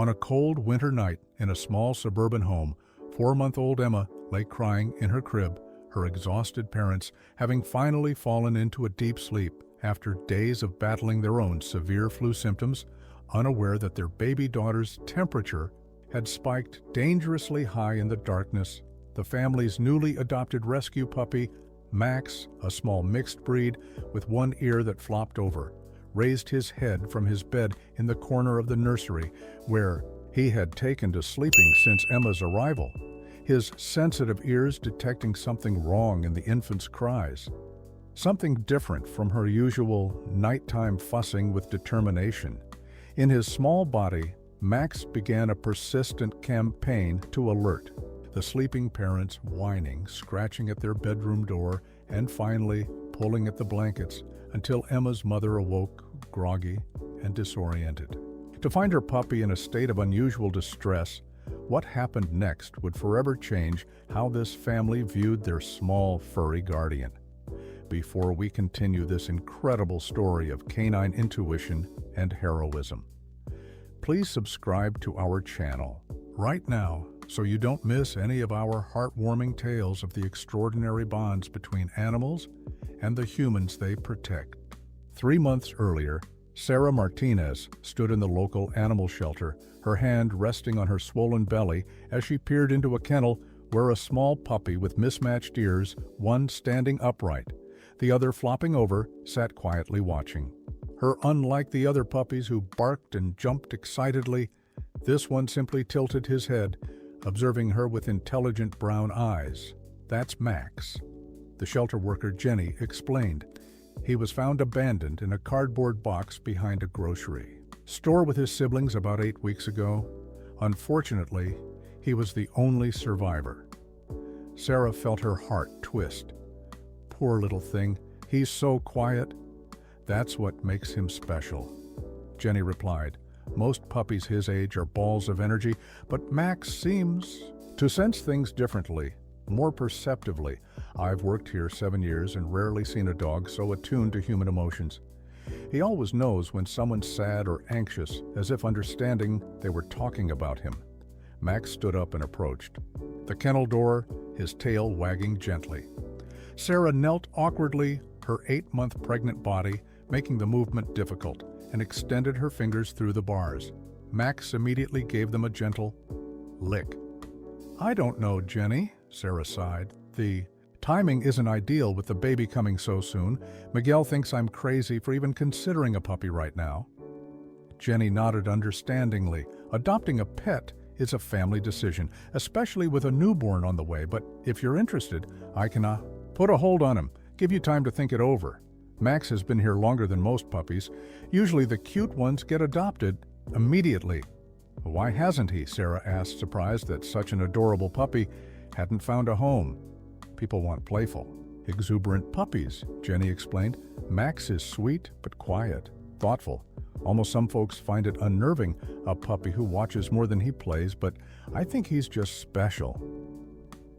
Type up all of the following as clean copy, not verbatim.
On a cold winter night in a small suburban home, 4-month-old Emma lay crying in her crib, her exhausted parents having finally fallen into a deep sleep after days of battling their own severe flu symptoms, unaware that their baby daughter's temperature had spiked dangerously high in the darkness. The family's newly adopted rescue puppy, Max, a small mixed breed with one ear that flopped over, raised his head from his bed in the corner of the nursery, where he had taken to sleeping since Emma's arrival, his sensitive ears detecting something wrong in the infant's cries. Something different from her usual nighttime fussing with determination. In his small body, Max began a persistent campaign to alert the sleeping parents, whining, scratching at their bedroom door, and finally pulling at the blankets until Emma's mother awoke, groggy and disoriented. To find her puppy in a state of unusual distress, what happened next would forever change how this family viewed their small, furry guardian. Before we continue this incredible story of canine intuition and heroism, please subscribe to our channel right now so you don't miss any of our heartwarming tales of the extraordinary bonds between animals and the humans they protect. 3 months earlier, Sarah Martinez stood in the local animal shelter, her hand resting on her swollen belly as she peered into a kennel where a small puppy with mismatched ears, one standing upright, the other flopping over, sat quietly watching. Her, unlike the other puppies who barked and jumped excitedly, this one simply tilted his head, observing her with intelligent brown eyes. "That's Max," the shelter worker Jenny explained. "He was found abandoned in a cardboard box behind a grocery store with his siblings about 8 weeks ago. Unfortunately, he was the only survivor." Sarah felt her heart twist. "Poor little thing, he's so quiet." "That's what makes him special," Jenny replied. "Most puppies his age are balls of energy, but Max seems to sense things differently, more perceptively. I've worked here 7 years and rarely seen a dog so attuned to human emotions. He always knows when someone's sad or anxious, as if understanding they were talking about him." Max stood up and approached the kennel door, his tail wagging gently. Sarah knelt awkwardly, her 8-month pregnant body making the movement difficult, and extended her fingers through the bars. Max immediately gave them a gentle lick. "I don't know, Jenny," Sarah sighed. "The timing isn't ideal with the baby coming so soon. Miguel thinks I'm crazy for even considering a puppy right now." Jenny nodded understandingly. Adopting a pet is a family decision, especially with a newborn on the way, but if you're interested, I can put a hold on him, give you time to think it over. Max has been here longer than most puppies. Usually the cute ones get adopted immediately. "Why hasn't he?" Sarah asked, surprised that such an adorable puppy hadn't found a home. "People want playful, exuberant puppies," Jenny explained. "Max is sweet but quiet, thoughtful. Almost some folks find it unnerving, a puppy who watches more than he plays, but I think he's just special."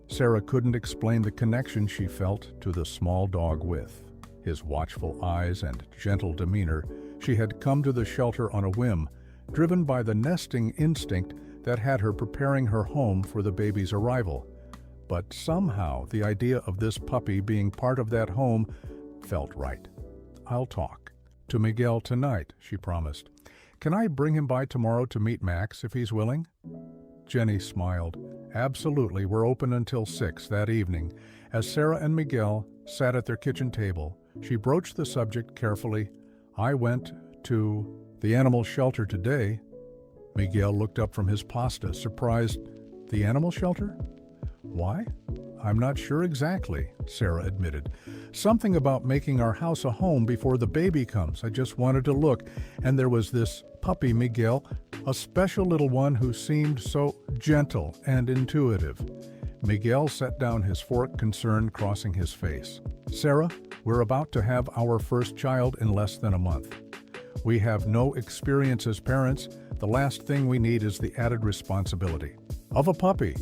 Sarah couldn't explain the connection she felt to the small dog with his watchful eyes and gentle demeanor. She had come to the shelter on a whim, driven by the nesting instinct that had her preparing her home for the baby's arrival. But somehow the idea of this puppy being part of that home felt right. "I'll talk to Miguel tonight," she promised. "Can I bring him by tomorrow to meet Max if he's willing?" Jenny smiled. "Absolutely, we're open until 6 that evening." As Sarah and Miguel sat at their kitchen table, she broached the subject carefully. "I went to the animal shelter today." Miguel looked up from his pasta, surprised. "The animal shelter? Why?" "I'm not sure exactly," Sarah admitted. "Something about making our house a home before the baby comes. I just wanted to look, and there was this puppy, Miguel, a special little one who seemed so gentle and intuitive." Miguel set down his fork, concern crossing his face. "Sarah, we're about to have our first child in less than a month. We have no experience as parents. The last thing we need is the added responsibility of a puppy."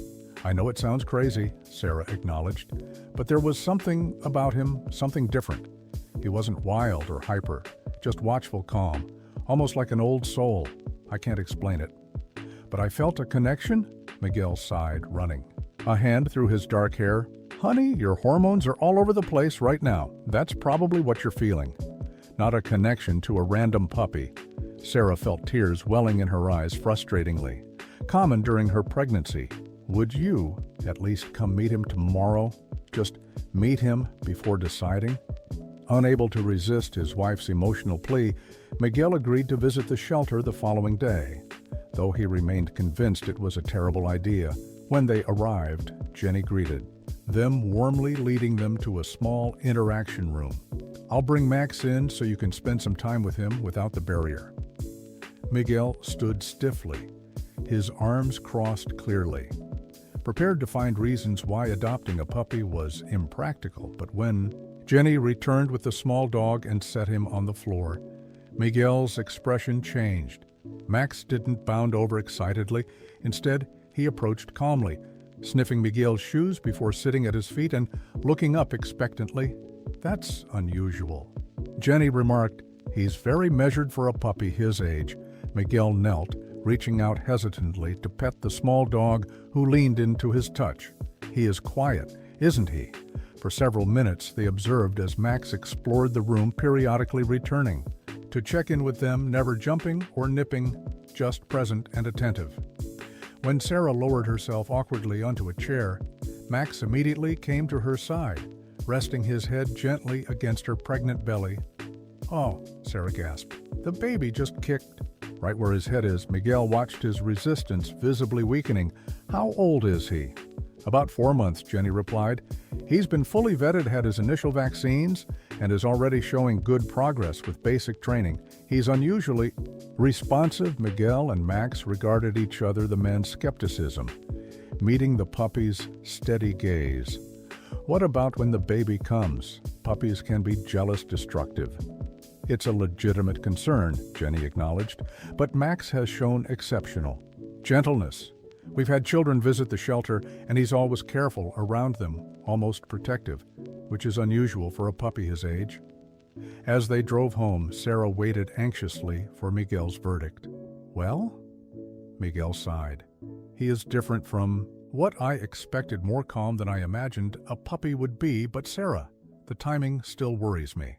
"I know it sounds crazy," Sarah acknowledged, "but there was something about him, something different. He wasn't wild or hyper, just watchful calm, almost like an old soul. I can't explain it." But I felt a connection, Miguel sighed, running a hand through his dark hair. Honey, your hormones are all over the place right now. That's probably what you're feeling. Not a connection to a random puppy. Sarah felt tears welling in her eyes frustratingly. Common during her pregnancy. Would you at least come meet him tomorrow? Just meet him before deciding? Unable to resist his wife's emotional plea, Miguel agreed to visit the shelter the following day, though he remained convinced it was a terrible idea. When they arrived, Jenny greeted them, warmly leading them to a small interaction room. I'll bring Max in so you can spend some time with him without the barrier. Miguel stood stiffly, his arms crossed clearly, prepared to find reasons why adopting a puppy was impractical. But when Jenny returned with the small dog and set him on the floor, Miguel's expression changed. Max didn't bound over excitedly. Instead, he approached calmly, sniffing Miguel's shoes before sitting at his feet and looking up expectantly. That's unusual, Jenny remarked. He's very measured for a puppy his age. Miguel knelt, reaching out hesitantly to pet the small dog who leaned into his touch. He is quiet, isn't he? For several minutes they observed as Max explored the room, periodically returning to check in with them, never jumping or nipping, just present and attentive. When Sarah lowered herself awkwardly onto a chair, Max immediately came to her side, resting his head gently against her pregnant belly. Oh, Sarah gasped. The baby just kicked. Right where his head is, Miguel watched his resistance visibly weakening. How old is he? About 4 months, Jenny replied. He's been fully vetted, had his initial vaccines, and is already showing good progress with basic training. He's unusually responsive. Miguel and Max regarded each other, the men's skepticism meeting the puppy's steady gaze. What about when the baby comes? Puppies can be jealous, destructive. It's a legitimate concern, Jenny acknowledged, but Max has shown exceptional gentleness. We've had children visit the shelter, and he's always careful around them, almost protective, which is unusual for a puppy his age. As they drove home, Sarah waited anxiously for Miguel's verdict. Well? Miguel sighed. He is different from what I expected, more calm than I imagined a puppy would be, but Sarah, the timing still worries me.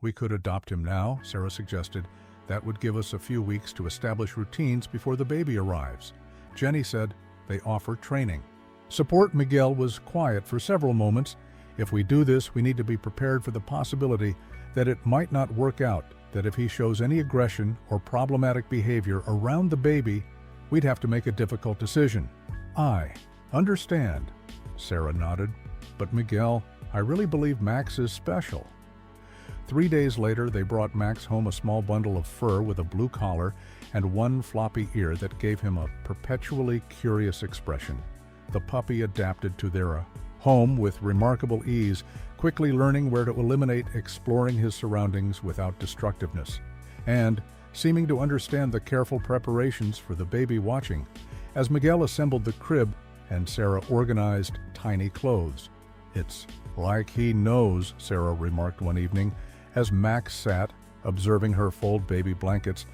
We could adopt him now, Sarah suggested. That would give us a few weeks to establish routines before the baby arrives. Jenny said they offer training. Support. Miguel was quiet for several moments. If we do this, we need to be prepared for the possibility that it might not work out, that if he shows any aggression or problematic behavior around the baby, we'd have to make a difficult decision. I understand, Sarah nodded. But Miguel, I really believe Max is special. 3 days later, they brought Max home a small bundle of fur with a blue collar and one floppy ear that gave him a perpetually curious expression. The puppy adapted to their home with remarkable ease, quickly learning where to eliminate, exploring his surroundings without destructiveness, and seeming to understand the careful preparations for the baby watching. As Miguel assembled the crib and Sarah organized tiny clothes. It's like he knows, Sarah remarked one evening, as Max sat, observing her fold baby blankets,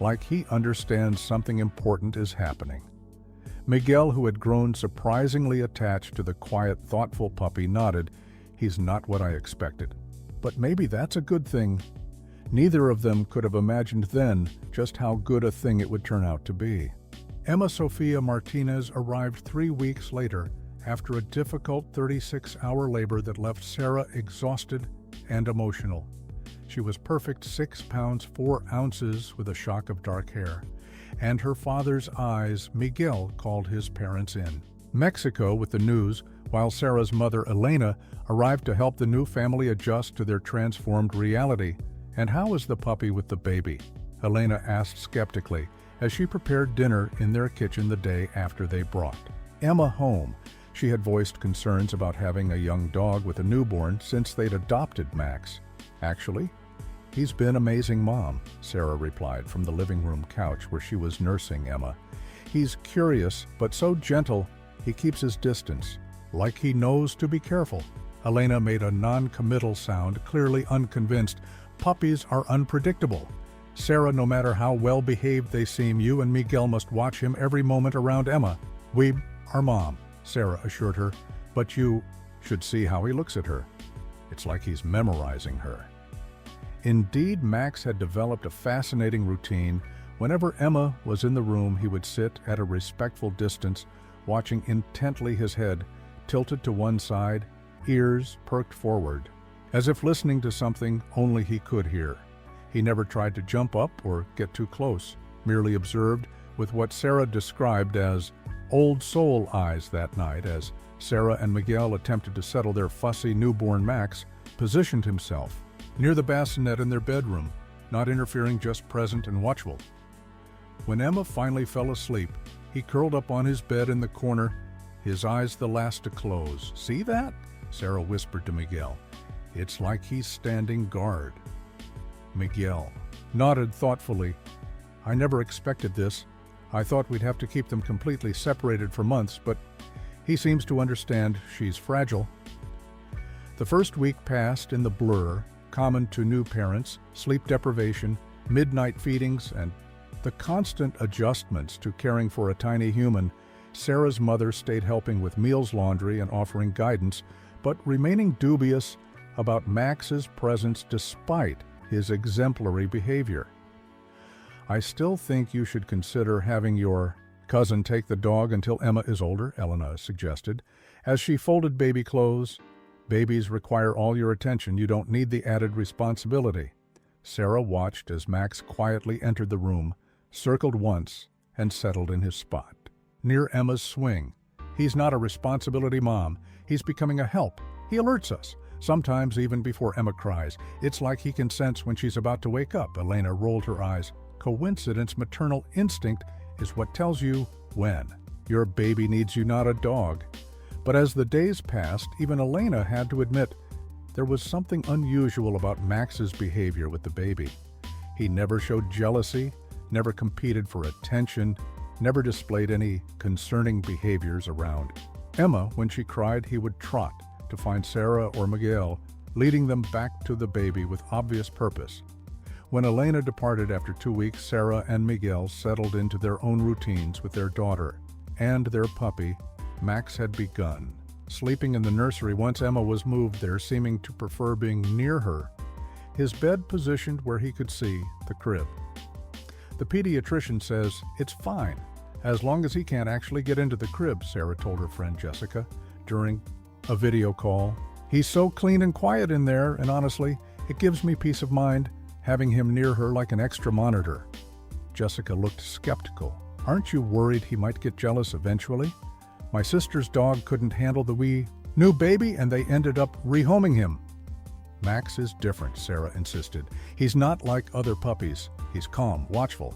like he understands something important is happening. Miguel, who had grown surprisingly attached to the quiet, thoughtful puppy, nodded. He's not what I expected. But maybe that's a good thing. Neither of them could have imagined then just how good a thing it would turn out to be. Emma Sofia Martinez arrived 3 weeks later after a difficult 36-hour labor that left Sarah exhausted and emotional. She was perfect 6 pounds 4 ounces with a shock of dark hair, and her father's eyes. Miguel called his parents in Mexico with the news, while Sarah's mother, Elena, arrived to help the new family adjust to their transformed reality. And how is the puppy with the baby? Elena asked skeptically as she prepared dinner in their kitchen the day after they brought Emma home. She had voiced concerns about having a young dog with a newborn since they'd adopted Max. Actually, he's been amazing, Mom, Sarah replied from the living room couch where she was nursing Emma. He's curious, but so gentle, he keeps his distance, like he knows to be careful. Elena made a non-committal sound, clearly unconvinced. Puppies are unpredictable. Sarah, no matter how well-behaved they seem, you and Miguel must watch him every moment around Emma. We are Mom, Sarah assured her, but you should see how he looks at her. It's like he's memorizing her. Indeed, Max had developed a fascinating routine. Whenever Emma was in the room, he would sit at a respectful distance, watching intently, his head tilted to one side, ears perked forward, as if listening to something only he could hear. He never tried to jump up or get too close, merely observed with what Sarah described as old soul eyes that night. As Sarah and Miguel attempted to settle their fussy newborn, Max positioned himself near the bassinet in their bedroom, not interfering, just present and watchful. When Emma finally fell asleep, he curled up on his bed in the corner, his eyes the last to close. "See that?" Sarah whispered to Miguel. "It's like he's standing guard." Miguel nodded thoughtfully. "I never expected this. I thought we'd have to keep them completely separated for months, but he seems to understand she's fragile." The first week passed in the blur, common to new parents: sleep deprivation, midnight feedings, and the constant adjustments to caring for a tiny human. Sarah's mother stayed helping with meals, laundry, and offering guidance, but remaining dubious about Max's presence despite his exemplary behavior. "I still think you should consider having your cousin take the dog until Emma is older," Elena suggested, as she folded baby clothes. "Babies require all your attention. You don't need the added responsibility." Sarah watched as Max quietly entered the room, circled once, and settled in his spot near Emma's swing. "He's not a responsibility, Mom. He's becoming a help. He alerts us, sometimes even before Emma cries. It's like he can sense when she's about to wake up." Elena rolled her eyes. "Coincidence, maternal instinct is what tells you when your baby needs you, not a dog." But as the days passed, even Elena had to admit there was something unusual about Max's behavior with the baby. He never showed jealousy, never competed for attention, never displayed any concerning behaviors around Emma. When she cried, he would trot to find Sarah or Miguel, leading them back to the baby with obvious purpose. When Elena departed after 2 weeks, Sarah and Miguel settled into their own routines with their daughter and their puppy. Max had begun sleeping in the nursery once Emma was moved there, seeming to prefer being near her, his bed positioned where he could see the crib. "The pediatrician says it's fine, as long as he can't actually get into the crib," Sarah told her friend Jessica during a video call. "He's so clean and quiet in there, and honestly, it gives me peace of mind having him near her like an extra monitor." Jessica looked skeptical. "Aren't you worried he might get jealous eventually? My sister's dog couldn't handle the wee new baby, and they ended up rehoming him." "Max is different," Sarah insisted. "He's not like other puppies. He's calm, watchful.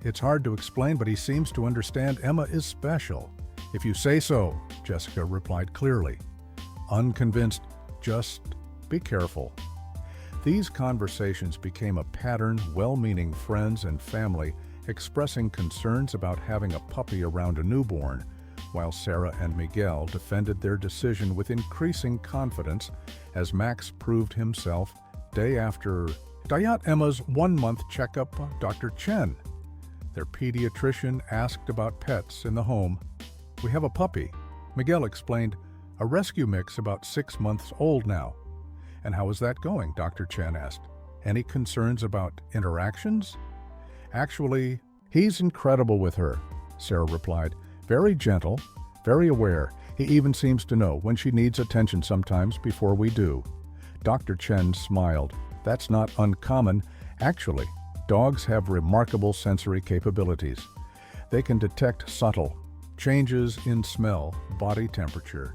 It's hard to explain, but he seems to understand Emma is special." "If you say so," Jessica replied clearly. Unconvinced, "Just be careful." These conversations became a pattern, well-meaning friends and family expressing concerns about having a puppy around a newborn, while Sarah and Miguel defended their decision with increasing confidence as Max proved himself day after day at Emma's 1-month checkup. Dr. Chen, their pediatrician, asked about pets in the home. "We have a puppy," Miguel explained, "a rescue mix about 6 months old now." "And how is that going?" Dr. Chen asked. "Any concerns about interactions?" "Actually, he's incredible with her," Sarah replied. "Very gentle, very aware. He even seems to know when she needs attention sometimes before we do." Dr. Chen smiled. "That's not uncommon. Actually, dogs have remarkable sensory capabilities. They can detect subtle changes in smell, body temperature,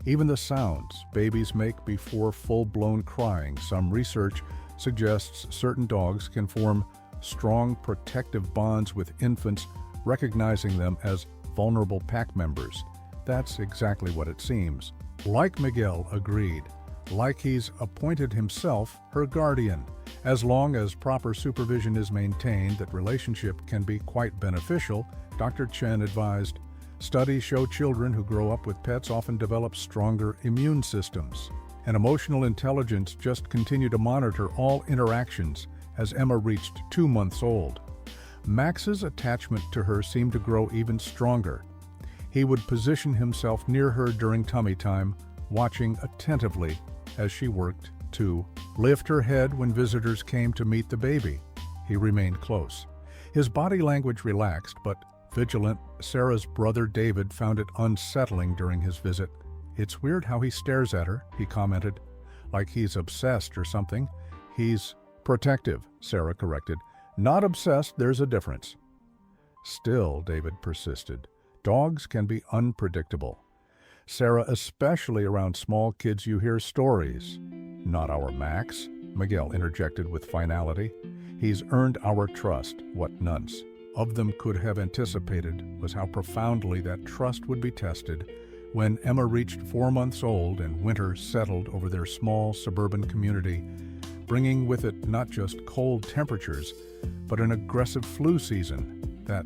even the sounds babies make before full-blown crying. Some research suggests certain dogs can form strong protective bonds with infants, recognizing them as vulnerable pack members. That's exactly what it seems. Like Miguel agreed, like he's appointed himself her guardian. As long as proper supervision is maintained, that relationship can be quite beneficial, Dr. Chen advised. Studies show children who grow up with pets often develop stronger immune systems and emotional intelligence. Just continue to monitor all interactions as Emma reached 2 months old. Max's attachment to her seemed to grow even stronger. He would position himself near her during tummy time, watching attentively as she worked to lift her head when visitors came to meet the baby. He remained close. His body language relaxed, but vigilant. Sarah's brother David found it unsettling during his visit. "It's weird how he stares at her," he commented, "like he's obsessed or something." "He's protective," Sarah corrected. "Not obsessed, there's a difference." Still, David persisted, "dogs can be unpredictable. Sarah, especially around small kids, you hear stories." "Not our Max," Miguel interjected with finality. "He's earned our trust." What none of them could have anticipated was how profoundly that trust would be tested when Emma reached 4 months old and winter settled over their small suburban community, bringing with it not just cold temperatures, but an aggressive flu season that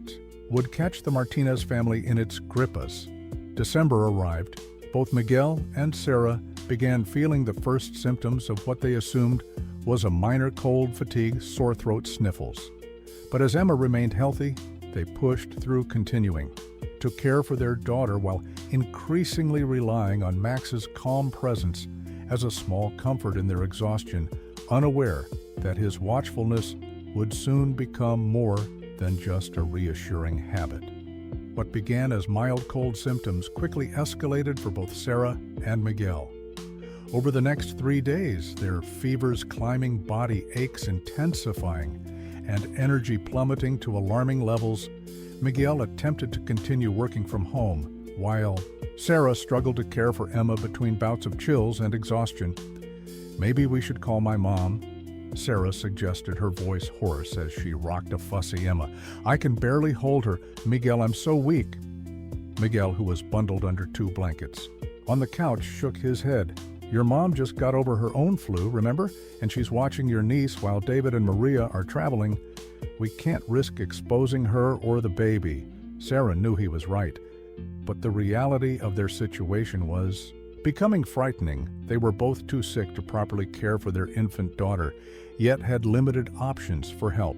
would catch the Martinez family in its grip. As December arrived, both Miguel and Sarah began feeling the first symptoms of what they assumed was a minor cold, fatigue, sore throat, sniffles. But as Emma remained healthy, they pushed through, continuing to care for their daughter while increasingly relying on Max's calm presence as a small comfort in their exhaustion, unaware that his watchfulness would soon become more than just a reassuring habit. What began as mild cold symptoms quickly escalated for both Sarah and Miguel. Over the next 3 days, their fevers climbing, body aches intensifying, and energy plummeting to alarming levels, Miguel attempted to continue working from home, while Sarah struggled to care for Emma between bouts of chills and exhaustion. "Maybe we should call my mom," Sarah suggested, her voice hoarse as she rocked a fussy Emma. "I can barely hold her. Miguel, I'm so weak." Miguel, who was bundled under 2 blankets on the couch, shook his head. "Your mom just got over her own flu, remember? And she's watching your niece while David and Maria are traveling. We can't risk exposing her or the baby." Sarah knew he was right, but the reality of their situation was becoming frightening. They were both too sick to properly care for their infant daughter, yet had limited options for help.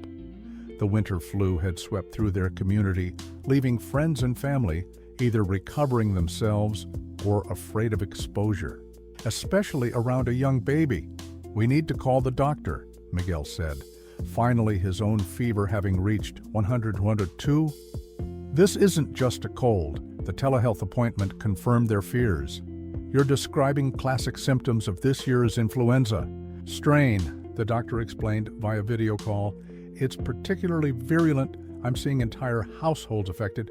The winter flu had swept through their community, leaving friends and family either recovering themselves or afraid of exposure, especially around a young baby. "We need to call the doctor," Miguel said, finally his own fever having reached 100-102. "This isn't just a cold," the telehealth appointment confirmed their fears. "You're describing classic symptoms of this year's influenza strain," the doctor explained via video call. "It's particularly virulent. I'm seeing entire households affected."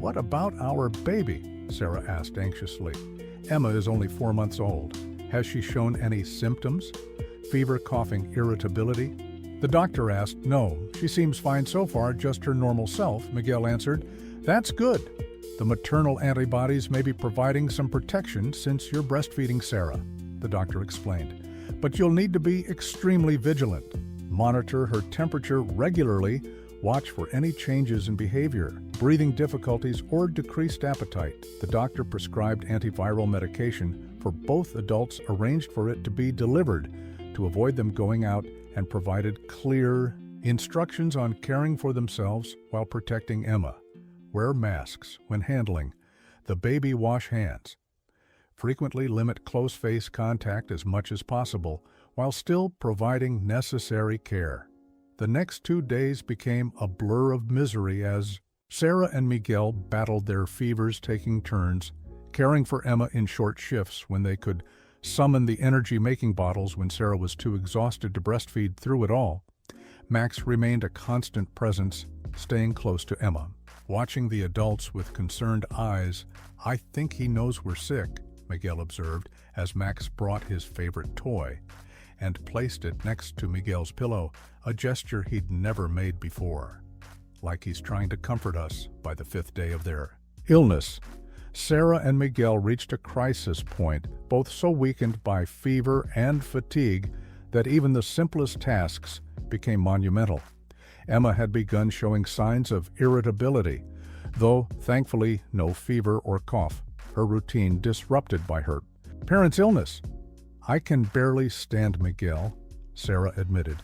"What about our baby?" Sarah asked anxiously. "Emma is only 4 months old. Has she shown any symptoms? Fever, coughing, irritability?" The doctor asked. "No, she seems fine so far, just her normal self," Miguel answered. "That's good. The maternal antibodies may be providing some protection since you're breastfeeding Sarah," the doctor explained. "But you'll need to be extremely vigilant. Monitor her temperature regularly, watch for any changes in behavior, breathing difficulties, or decreased appetite." The doctor prescribed antiviral medication for both adults, arranged for it to be delivered to avoid them going out, and provided clear instructions on caring for themselves while protecting Emma. Wear masks when handling the baby, wash hands. Frequently limit close face contact as much as possible while still providing necessary care. The next 2 days became a blur of misery as Sarah and Miguel battled their fevers, taking turns caring for Emma in short shifts when they could summon the energy-making bottles when Sarah was too exhausted to breastfeed through it all. Max remained a constant presence, staying close to Emma, watching the adults with concerned eyes. "I think he knows we're sick," Miguel observed as Max brought his favorite toy and placed it next to Miguel's pillow, a gesture he'd never made before. Like he's trying to comfort us. By the 5th day of their illness, Sarah and Miguel reached a crisis point, both so weakened by fever and fatigue that even the simplest tasks became monumental. Emma had begun showing signs of irritability, though thankfully no fever or cough, her routine disrupted by her parents' illness. "I can barely stand Miguel," Sarah admitted.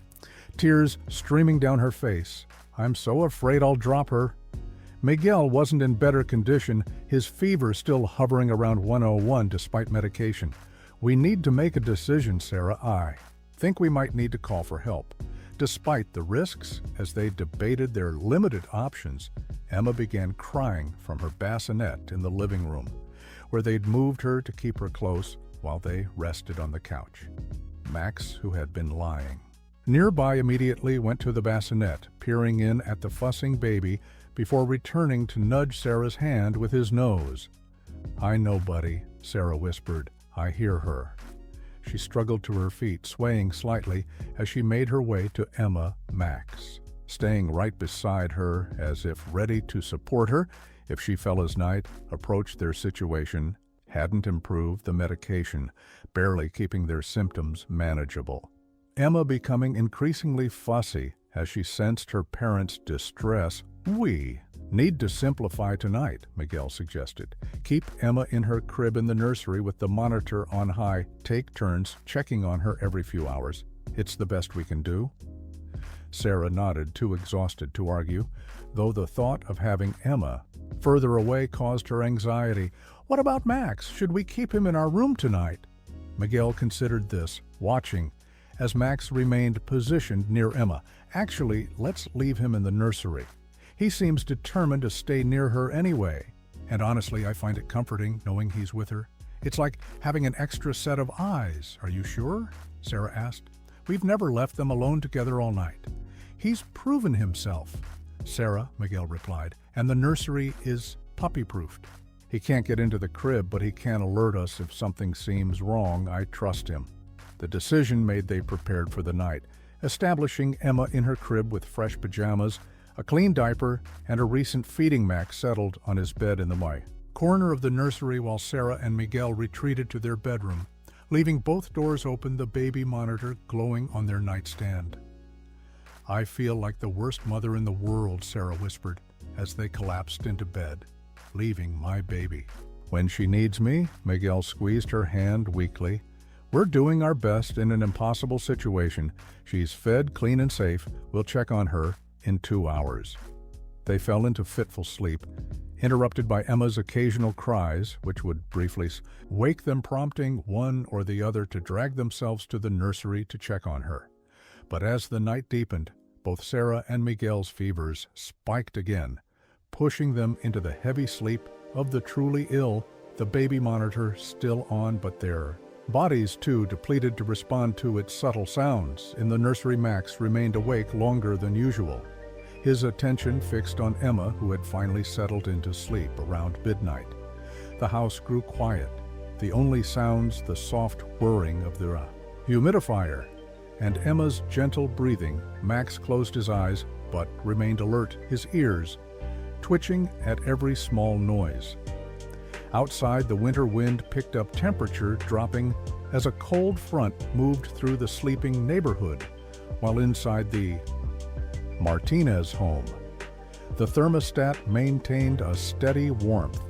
tears streaming down her face. "I'm so afraid I'll drop her." Miguel wasn't in better condition, his fever still hovering around 101 despite medication. "We need to make a decision, Sarah. I think we might need to call for help." Despite the risks, as they debated their limited options, Emma began crying from her bassinet in the living room, where they'd moved her to keep her close while they rested on the couch. Max, who had been lying nearby, immediately went to the bassinet, peering in at the fussing baby before returning to nudge Sarah's hand with his nose. "I know, buddy," Sarah whispered. "I hear her." She struggled to her feet, swaying slightly as she made her way to Emma. Max, staying right beside her as if ready to support her if she fell as night approached. Their situation hadn't improved, the medication barely keeping their symptoms manageable. Emma becoming increasingly fussy as she sensed her parents' distress. "We need to simplify tonight," Miguel suggested. "Keep Emma in her crib in the nursery with the monitor on high. Take turns checking on her every few hours. It's the best we can do." Sarah nodded, too exhausted to argue, though the thought of having Emma further away caused her anxiety. "What about Max? Should we keep him in our room tonight?" Miguel considered this, watching as Max remained positioned near Emma. "Actually, let's leave him in the nursery. He seems determined to stay near her anyway. And honestly, I find it comforting knowing he's with her. It's like having an extra set of eyes." "Are you sure?" Sarah asked. "We've never left them alone together all night." "He's proven himself," Sarah, Miguel replied, "and the nursery is puppy-proofed. He can't get into the crib, but he can alert us if something seems wrong. I trust him." The decision made, they prepared for the night, establishing Emma in her crib with fresh pajamas, a clean diaper, and a recent feeding. Max settled on his bed in the corner of the nursery while Sarah and Miguel retreated to their bedroom, leaving both doors open, the baby monitor glowing on their nightstand. "I feel like the worst mother in the world," Sarah whispered as they collapsed into bed, "leaving my baby." "When she needs me," Miguel squeezed her hand weakly. "We're doing our best in an impossible situation. She's fed, clean, and safe. We'll check on her in 2 hours." They fell into fitful sleep, interrupted by Emma's occasional cries, which would briefly wake them, prompting one or the other to drag themselves to the nursery to check on her. But as the night deepened, both Sarah and Miguel's fevers spiked again, pushing them into the heavy sleep of the truly ill, the baby monitor still on, but their bodies too depleted to respond to its subtle sounds. In the nursery, Max remained awake longer than usual, his attention fixed on Emma, who had finally settled into sleep around midnight. The house grew quiet, the only sounds the soft whirring of the humidifier and Emma's gentle breathing. Max closed his eyes but remained alert, his ears twitching at every small noise. Outside, the winter wind picked up, temperature dropping as a cold front moved through the sleeping neighborhood, while inside the Martinez home, the thermostat maintained a steady warmth,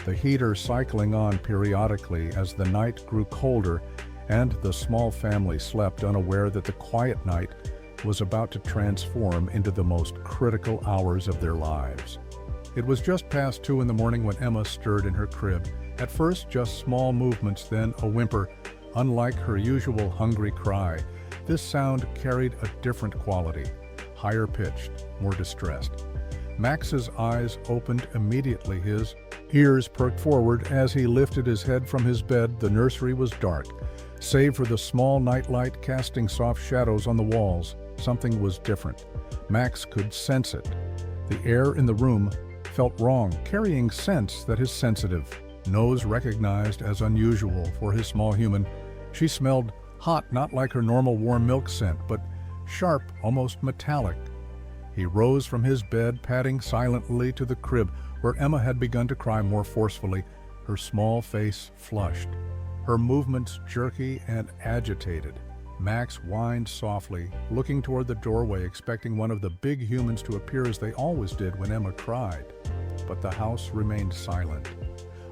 the heater cycling on periodically as the night grew colder and the small family slept, unaware that the quiet night was about to transform into the most critical hours of their lives. It was just past 2 in the morning when Emma stirred in her crib. At first, just small movements, then a whimper. Unlike her usual hungry cry, this sound carried a different quality, higher pitched, more distressed. Max's eyes opened immediately, his ears perked forward as he lifted his head from his bed. The nursery was dark, save for the small nightlight casting soft shadows on the walls. Something was different. Max could sense it. The air in the room felt wrong, carrying scents that his sensitive nose recognized as unusual for his small human. She smelled hot, not like her normal warm milk scent, but sharp, almost metallic. He rose from his bed, padding silently to the crib where Emma had begun to cry more forcefully, her small face flushed, her movements jerky and agitated. Max whined softly, looking toward the doorway, expecting one of the big humans to appear as they always did when Emma cried. But the house remained silent,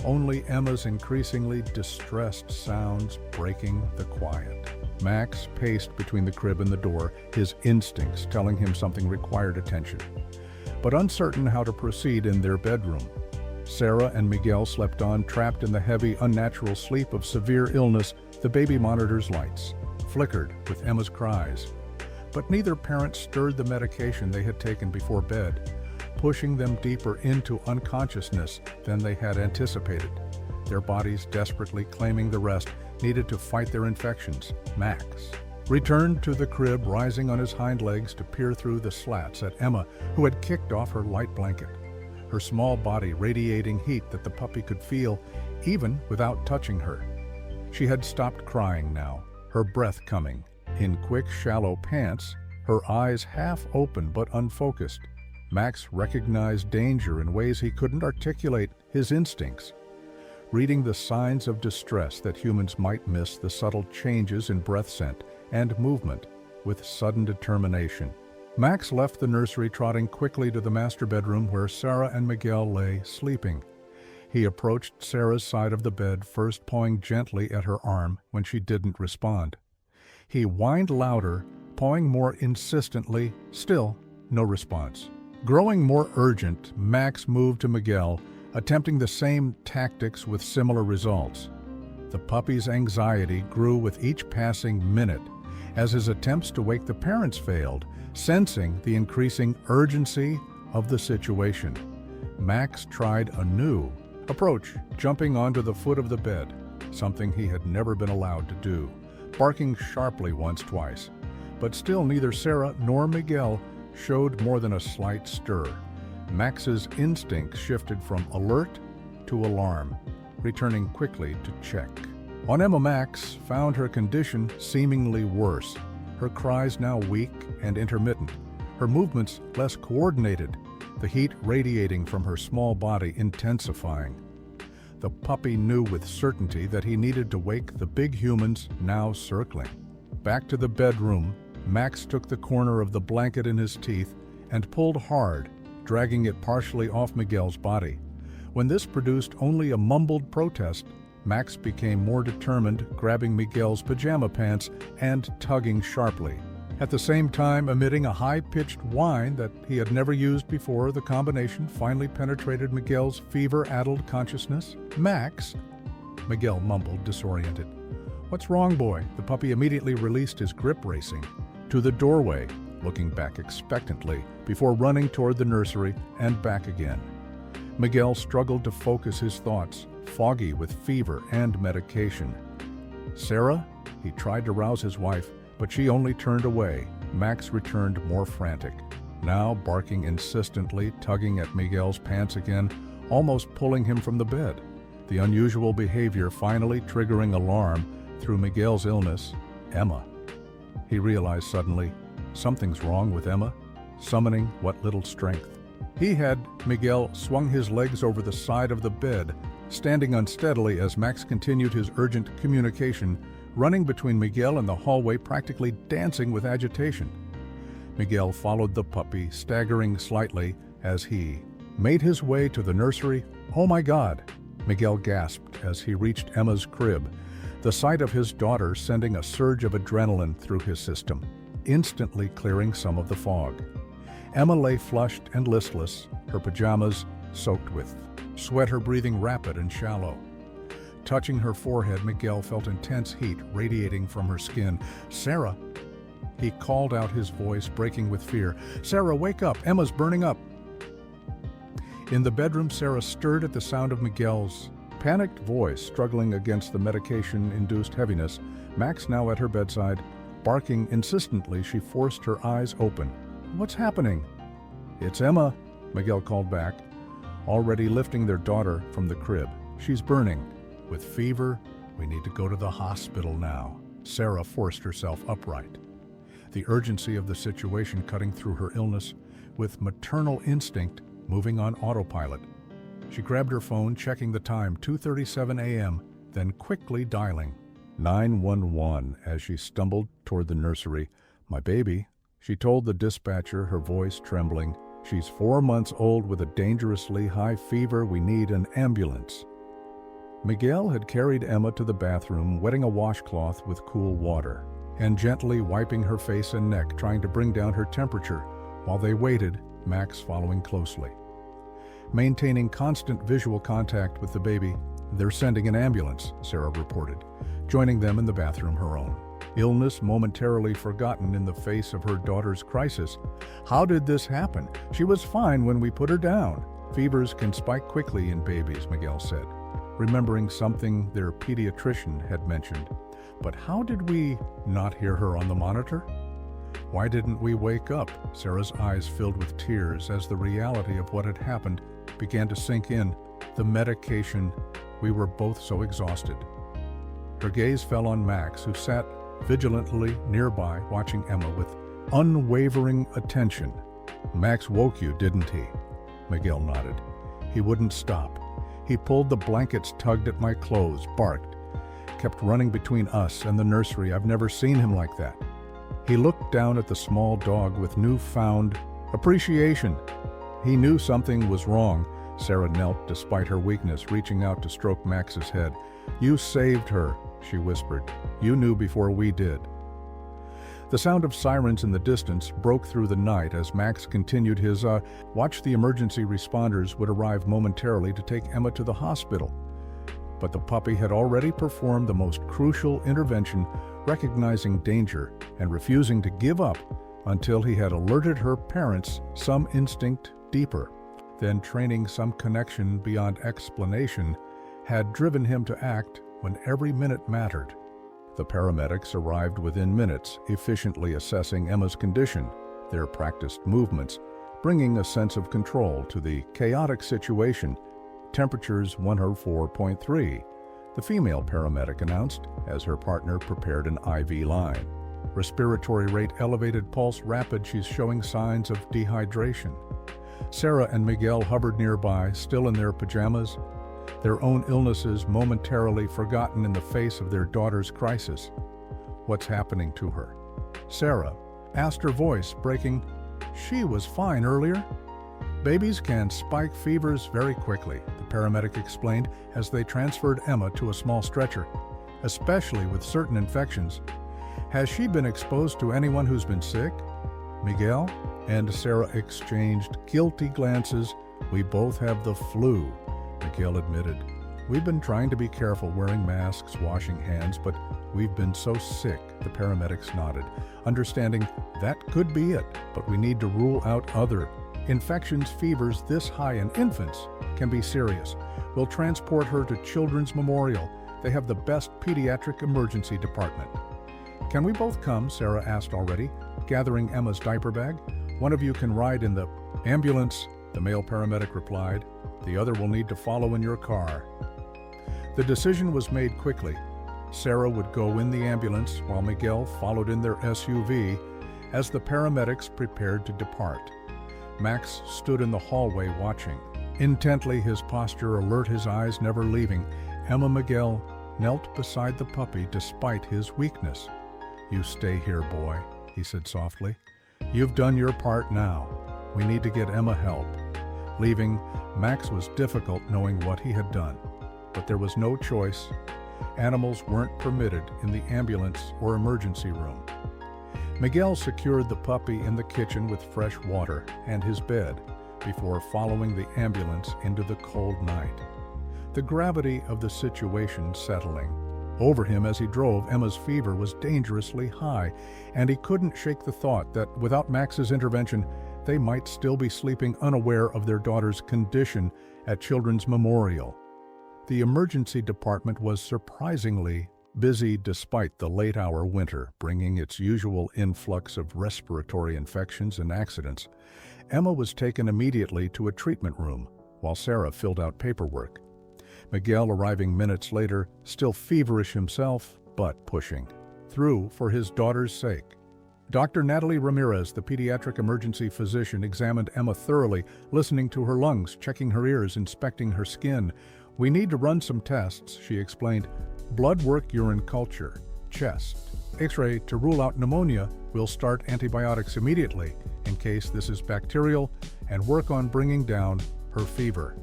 only Emma's increasingly distressed sounds breaking the quiet. Max paced between the crib and the door, his instincts telling him something required attention, but uncertain how to proceed in their bedroom. Sarah and Miguel slept on, trapped in the heavy, unnatural sleep of severe illness. The baby monitor's lights flickered with Emma's cries, but neither parent stirred the medication they had taken before bed, pushing them deeper into unconsciousness than they had anticipated. Their bodies, desperately claiming the rest, needed to fight their infections. Max returned to the crib, rising on his hind legs to peer through the slats at Emma, who had kicked off her light blanket, her small body radiating heat that the puppy could feel even without touching her. She had stopped crying now, her breath coming in quick, shallow pants, her eyes half open but unfocused. Max recognized danger in ways he couldn't articulate, his instincts, reading the signs of distress that humans might miss, the subtle changes in breath scent and movement with sudden determination. Max left the nursery, trotting quickly to the master bedroom where Sarah and Miguel lay sleeping. He approached Sarah's side of the bed, first pawing gently at her arm when she didn't respond. He whined louder, pawing more insistently, still no response. Growing more urgent, Max moved to Miguel, attempting the same tactics with similar results. The puppy's anxiety grew with each passing minute as his attempts to wake the parents failed, sensing the increasing urgency of the situation. Max tried a new approach, jumping onto the foot of the bed, something he had never been allowed to do, barking sharply once, twice. But still neither Sarah nor Miguel showed more than a slight stir. Max's instincts shifted from alert to alarm, returning quickly to check. On Emma, Max found her condition seemingly worse, her cries now weak and intermittent, her movements less coordinated, the heat radiating from her small body intensifying. The puppy knew with certainty that he needed to wake the big humans now circling. Back to the bedroom, Max took the corner of the blanket in his teeth and pulled hard, dragging it partially off Miguel's body. When this produced only a mumbled protest, Max became more determined, grabbing Miguel's pajama pants and tugging sharply. At the same time, emitting a high-pitched whine that he had never used before, the combination finally penetrated Miguel's fever-addled consciousness. "Max," Miguel mumbled, disoriented. "What's wrong, boy?" The puppy immediately released his grip, racing to the doorway, looking back expectantly before running toward the nursery and back again. Miguel struggled to focus his thoughts, foggy with fever and medication. "Sarah?" He tried to rouse his wife, but she only turned away. Max returned more frantic, now barking insistently, tugging at Miguel's pants again, almost pulling him from the bed. The unusual behavior finally triggering alarm through Miguel's illness. Emma. He realized suddenly, something's wrong with Emma, summoning what little strength. He had Miguel swung his legs over the side of the bed, standing unsteadily as Max continued his urgent communication, running between Miguel and the hallway, practically dancing with agitation. Miguel followed the puppy, staggering slightly as he made his way to the nursery. "Oh my God!" Miguel gasped as he reached Emma's crib, the sight of his daughter sending a surge of adrenaline through his system, instantly clearing some of the fog. Emma lay flushed and listless, her pajamas soaked with sweat, her breathing rapid and shallow. Touching her forehead, Miguel felt intense heat radiating from her skin. "Sarah!" He called out, his voice breaking with fear. "Sarah, wake up! Emma's burning up!" In the bedroom, Sarah stirred at the sound of Miguel's panicked voice, struggling against the medication-induced heaviness. Max, now at her bedside, barking insistently, she forced her eyes open. "What's happening?" "It's Emma," Miguel called back, already lifting their daughter from the crib. "She's burning. With fever, we need to go to the hospital now." Sarah forced herself upright, the urgency of the situation cutting through her illness, with maternal instinct moving on autopilot. She grabbed her phone, checking the time, 2:37 a.m., then quickly dialing 911 as she stumbled toward the nursery. "My baby," she told the dispatcher, her voice trembling. "She's 4 months old with a dangerously high fever. We need an ambulance." Miguel had carried Emma to the bathroom, wetting a washcloth with cool water. and gently wiping her face and neck, trying to bring down her temperature. While they waited, Max following closely. Maintaining constant visual contact with the baby, "They're sending an ambulance," Sarah reported, joining them in the bathroom, her own. Illness momentarily forgotten in the face of her daughter's crisis. "How did this happen? She was fine when we put her down." "Fevers can spike quickly in babies," Miguel said, remembering something their pediatrician had mentioned. "But how did we not hear her on the monitor?" "Why didn't we wake up?" Sarah's eyes filled with tears as the reality of what had happened began to sink in. The medication, we were both so exhausted. Her gaze fell on Max, who sat vigilantly nearby, watching Emma with unwavering attention. "Max woke you, didn't he?" Miguel nodded. "He wouldn't stop. He pulled the blankets, tugged at my clothes, barked, kept running between us and the nursery. I've never seen him like that." He looked down at the small dog with newfound appreciation. He knew something was wrong. Sarah knelt despite her weakness, reaching out to stroke Max's head. "You saved her," she whispered. "You knew before we did." The sound of sirens in the distance broke through the night as Max continued his watch. The emergency responders would arrive momentarily to take Emma to the hospital. But the puppy had already performed the most crucial intervention, recognizing danger and refusing to give up until he had alerted her parents, some instinct deeper. Then training, some connection beyond explanation, had driven him to act when every minute mattered. The paramedics arrived within minutes, efficiently assessing Emma's condition, their practiced movements, bringing a sense of control to the chaotic situation. "Temperature's 104.3, the female paramedic announced as her partner prepared an IV line. "Respiratory rate elevated, pulse rapid, she's showing signs of dehydration." Sarah and Miguel hovered nearby, still in their pajamas, their own illnesses momentarily forgotten in the face of their daughter's crisis. "What's happening to her?" Sarah asked, her voice breaking. "She was fine earlier." "Babies can spike fevers very quickly," the paramedic explained as they transferred Emma to a small stretcher, "especially with certain infections." "Has she been exposed to anyone who's been sick?" Miguel and Sarah exchanged guilty glances. "We both have the flu," Miguel admitted. "We've been trying to be careful, wearing masks, washing hands, but we've been so sick," the paramedics nodded, understanding that could be it, but we need to rule out other infections. "Fevers this high in infants can be serious. We'll transport her to Children's Memorial. They have the best pediatric emergency department." "Can we both come?" Sarah asked already, gathering Emma's diaper bag. "One of you can ride in the ambulance," the male paramedic replied. "The other will need to follow in your car." The decision was made quickly. Sarah would go in the ambulance while Miguel followed in their SUV as the paramedics prepared to depart. Max stood in the hallway watching, intently, his posture alert, his eyes never leaving. Miguel knelt beside the puppy despite his weakness. "You stay here, boy," he said softly. "You've done your part now. We need to get Emma help." Leaving, Max was difficult knowing what he had done, but there was no choice. Animals weren't permitted in the ambulance or emergency room. Miguel secured the puppy in the kitchen with fresh water and his bed before following the ambulance into the cold night. The gravity of the situation settling over him as he drove. Emma's fever was dangerously high, and he couldn't shake the thought that without Max's intervention, they might still be sleeping unaware of their daughter's condition at Children's Memorial. The emergency department was surprisingly busy despite the late-hour winter, bringing its usual influx of respiratory infections and accidents. Emma was taken immediately to a treatment room, while Sarah filled out paperwork. Miguel arriving minutes later, still feverish himself, but pushing through for his daughter's sake. Dr. Natalie Ramirez, the pediatric emergency physician, examined Emma thoroughly, listening to her lungs, checking her ears, inspecting her skin. "We need to run some tests," she explained. "Blood work, urine culture, chest, X-ray to rule out pneumonia. We'll start antibiotics immediately in case this is bacterial and work on bringing down her fever."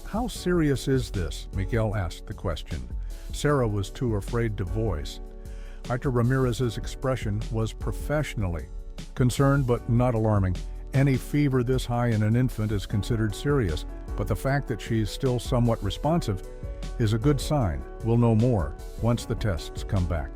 "How serious is this?" Miguel asked the question. Sarah was too afraid to voice. Dr. Ramirez's expression was professionally concerned but not alarming. Any fever this high in an infant is considered serious, but the fact that she's still somewhat responsive is a good sign. We'll know more once the tests come back.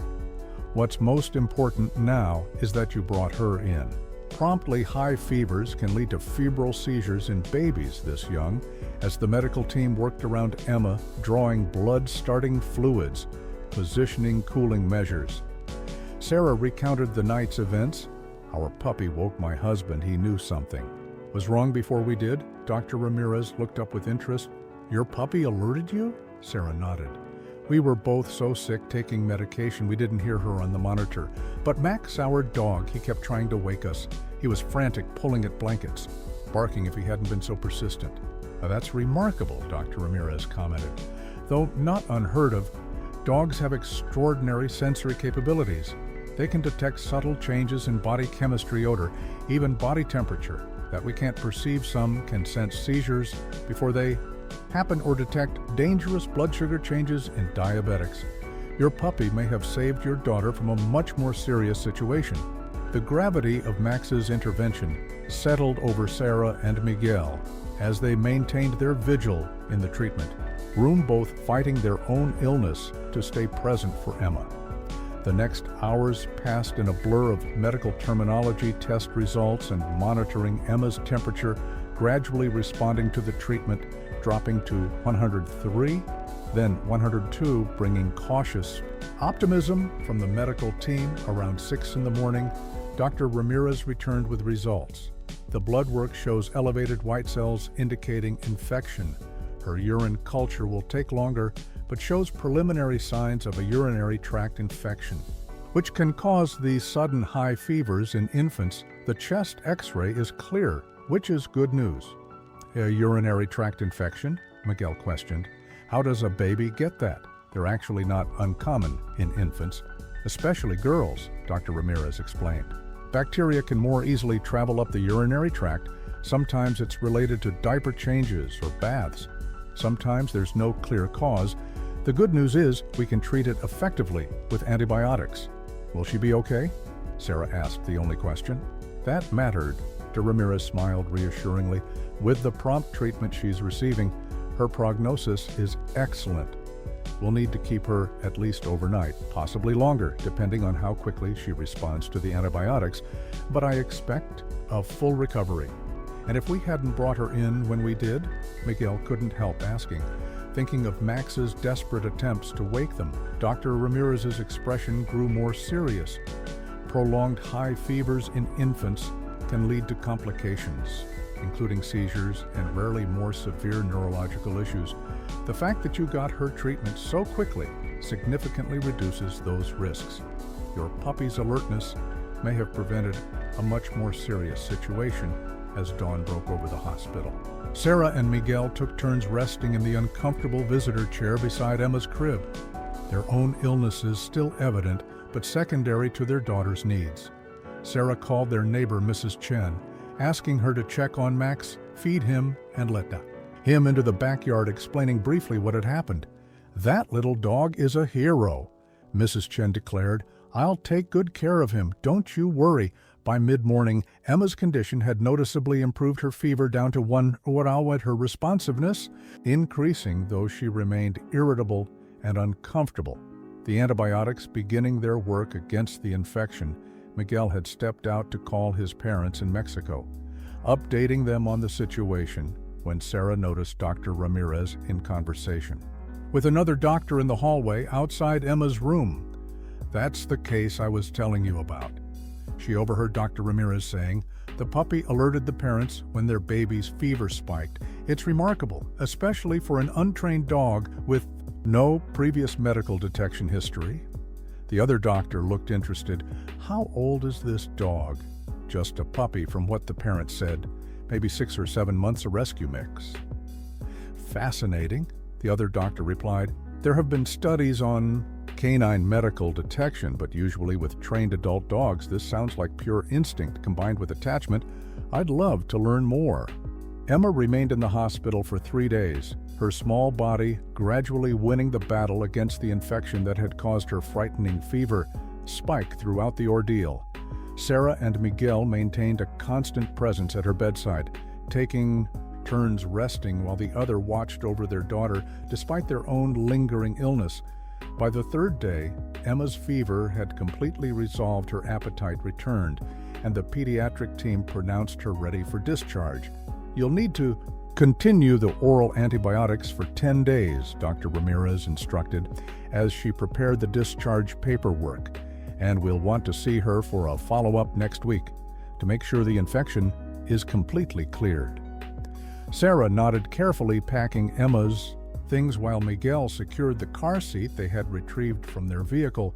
What's most important now is that you brought her in. Promptly high fevers can lead to febrile seizures in babies this young, as the medical team worked around Emma, drawing blood-starting fluids, positioning cooling measures. Sarah recounted the night's events. "Our puppy woke my husband. He knew something was wrong before we did." Dr. Ramirez looked up with interest. "Your puppy alerted you?" Sarah nodded. "We were both so sick taking medication we didn't hear her on the monitor. But Max, our dog, he kept trying to wake us. He was frantic, pulling at blankets, barking if he hadn't been so persistent." "Now that's remarkable," Dr. Ramirez commented. "Though not unheard of, dogs have extraordinary sensory capabilities. They can detect subtle changes in body chemistry, odor, even body temperature that we can't perceive. Some can sense seizures before they happen or detect dangerous blood sugar changes in diabetics. Your puppy may have saved your daughter from a much more serious situation." The gravity of Max's intervention settled over Sarah and Miguel as they maintained their vigil in the treatment room, both fighting their own illness to stay present for Emma. The next hours passed in a blur of medical terminology, test results, and monitoring Emma's temperature, gradually responding to the treatment, dropping to 103, then 102, bringing cautious optimism from the medical team. Around 6 in the morning, Dr. Ramirez returned with results. The blood work shows elevated white cells indicating infection. Her urine culture will take longer, but shows preliminary signs of a urinary tract infection, which can cause these sudden high fevers in infants. The chest X-ray is clear, which is good news. "A urinary tract infection?" Miguel questioned. "How does a baby get that?" "They're actually not uncommon in infants, especially girls," Dr. Ramirez explained. "Bacteria can more easily travel up the urinary tract. Sometimes it's related to diaper changes or baths. Sometimes there's no clear cause. The good news is we can treat it effectively with antibiotics." "Will she be okay?" Sarah asked the only question. That mattered. Dr. Ramirez smiled reassuringly. With the prompt treatment she's receiving, her prognosis is excellent. We'll need to keep her at least overnight, possibly longer, depending on how quickly she responds to the antibiotics, but I expect a full recovery. "And if we hadn't brought her in when we did?" Miguel couldn't help asking, thinking of Max's desperate attempts to wake them. Dr. Ramirez's expression grew more serious. Prolonged high fevers in infants can lead to complications, including seizures and rarely more severe neurological issues. The fact that you got her treatment so quickly significantly reduces those risks. Your puppy's alertness may have prevented a much more serious situation as dawn broke over the hospital. Sarah and Miguel took turns resting in the uncomfortable visitor chair beside Emma's crib, their own illnesses still evident but secondary to their daughter's needs. Sarah called their neighbor, Mrs. Chen, asking her to check on Max, feed him, and let him into the backyard, explaining briefly what had happened. "That little dog is a hero," Mrs. Chen declared. "I'll take good care of him, don't you worry." By mid-morning, Emma's condition had noticeably improved, her fever down to 1, her responsiveness increasing, though she remained irritable and uncomfortable. The antibiotics beginning their work against the infection, Miguel had stepped out to call his parents in Mexico, updating them on the situation when Sarah noticed Dr. Ramirez in conversation with another doctor in the hallway outside Emma's room. "That's the case I was telling you about." She overheard Dr. Ramirez saying, "The puppy alerted the parents when their baby's fever spiked. It's remarkable, especially for an untrained dog with no previous medical detection history." The other doctor looked interested. "How old is this dog?" "Just a puppy, from what the parents said. Maybe 6 or 7 months, a rescue mix." "Fascinating," the other doctor replied. "There have been studies on canine medical detection, but usually with trained adult dogs. This sounds like pure instinct combined with attachment. I'd love to learn more." Emma remained in the hospital for 3 days, her small body gradually winning the battle against the infection that had caused her frightening fever. spike throughout the ordeal. Sarah and Miguel maintained a constant presence at her bedside, taking turns resting while the other watched over their daughter despite their own lingering illness. By the third day, Emma's fever had completely resolved, her appetite returned, and the pediatric team pronounced her ready for discharge. "You'll need to continue the oral antibiotics for 10 days, Dr. Ramirez instructed as she prepared the discharge paperwork, and we'll want to see her for a follow-up next week to make sure the infection is completely cleared." Sarah nodded, carefully packing Emma's things while Miguel secured the car seat they had retrieved from their vehicle.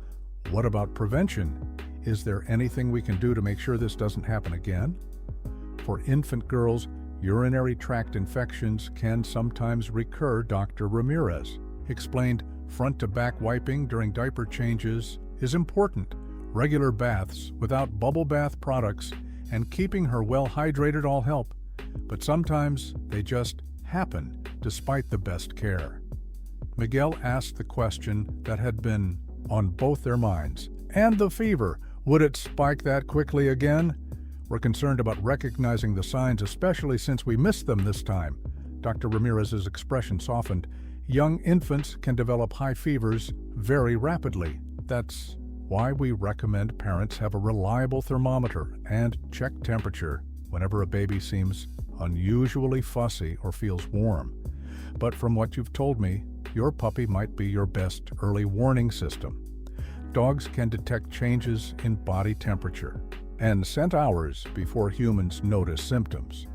"What about prevention? Is there anything we can do to make sure this doesn't happen again?" "For infant girls, urinary tract infections can sometimes recur," Dr. Ramirez explained. "Front-to-back wiping during diaper changes is important. Regular baths without bubble bath products and keeping her well hydrated all help, but sometimes they just happen despite the best care." Miguel asked the question that had been on both their minds. "And the fever, would it spike that quickly again? We're concerned about recognizing the signs, especially since we missed them this time." Dr. Ramirez's expression softened. "Young infants can develop high fevers very rapidly. That's why we recommend parents have a reliable thermometer and check temperature whenever a baby seems unusually fussy or feels warm. But from what you've told me, your puppy might be your best early warning system. Dogs can detect changes in body temperature and scent hours before humans notice symptoms."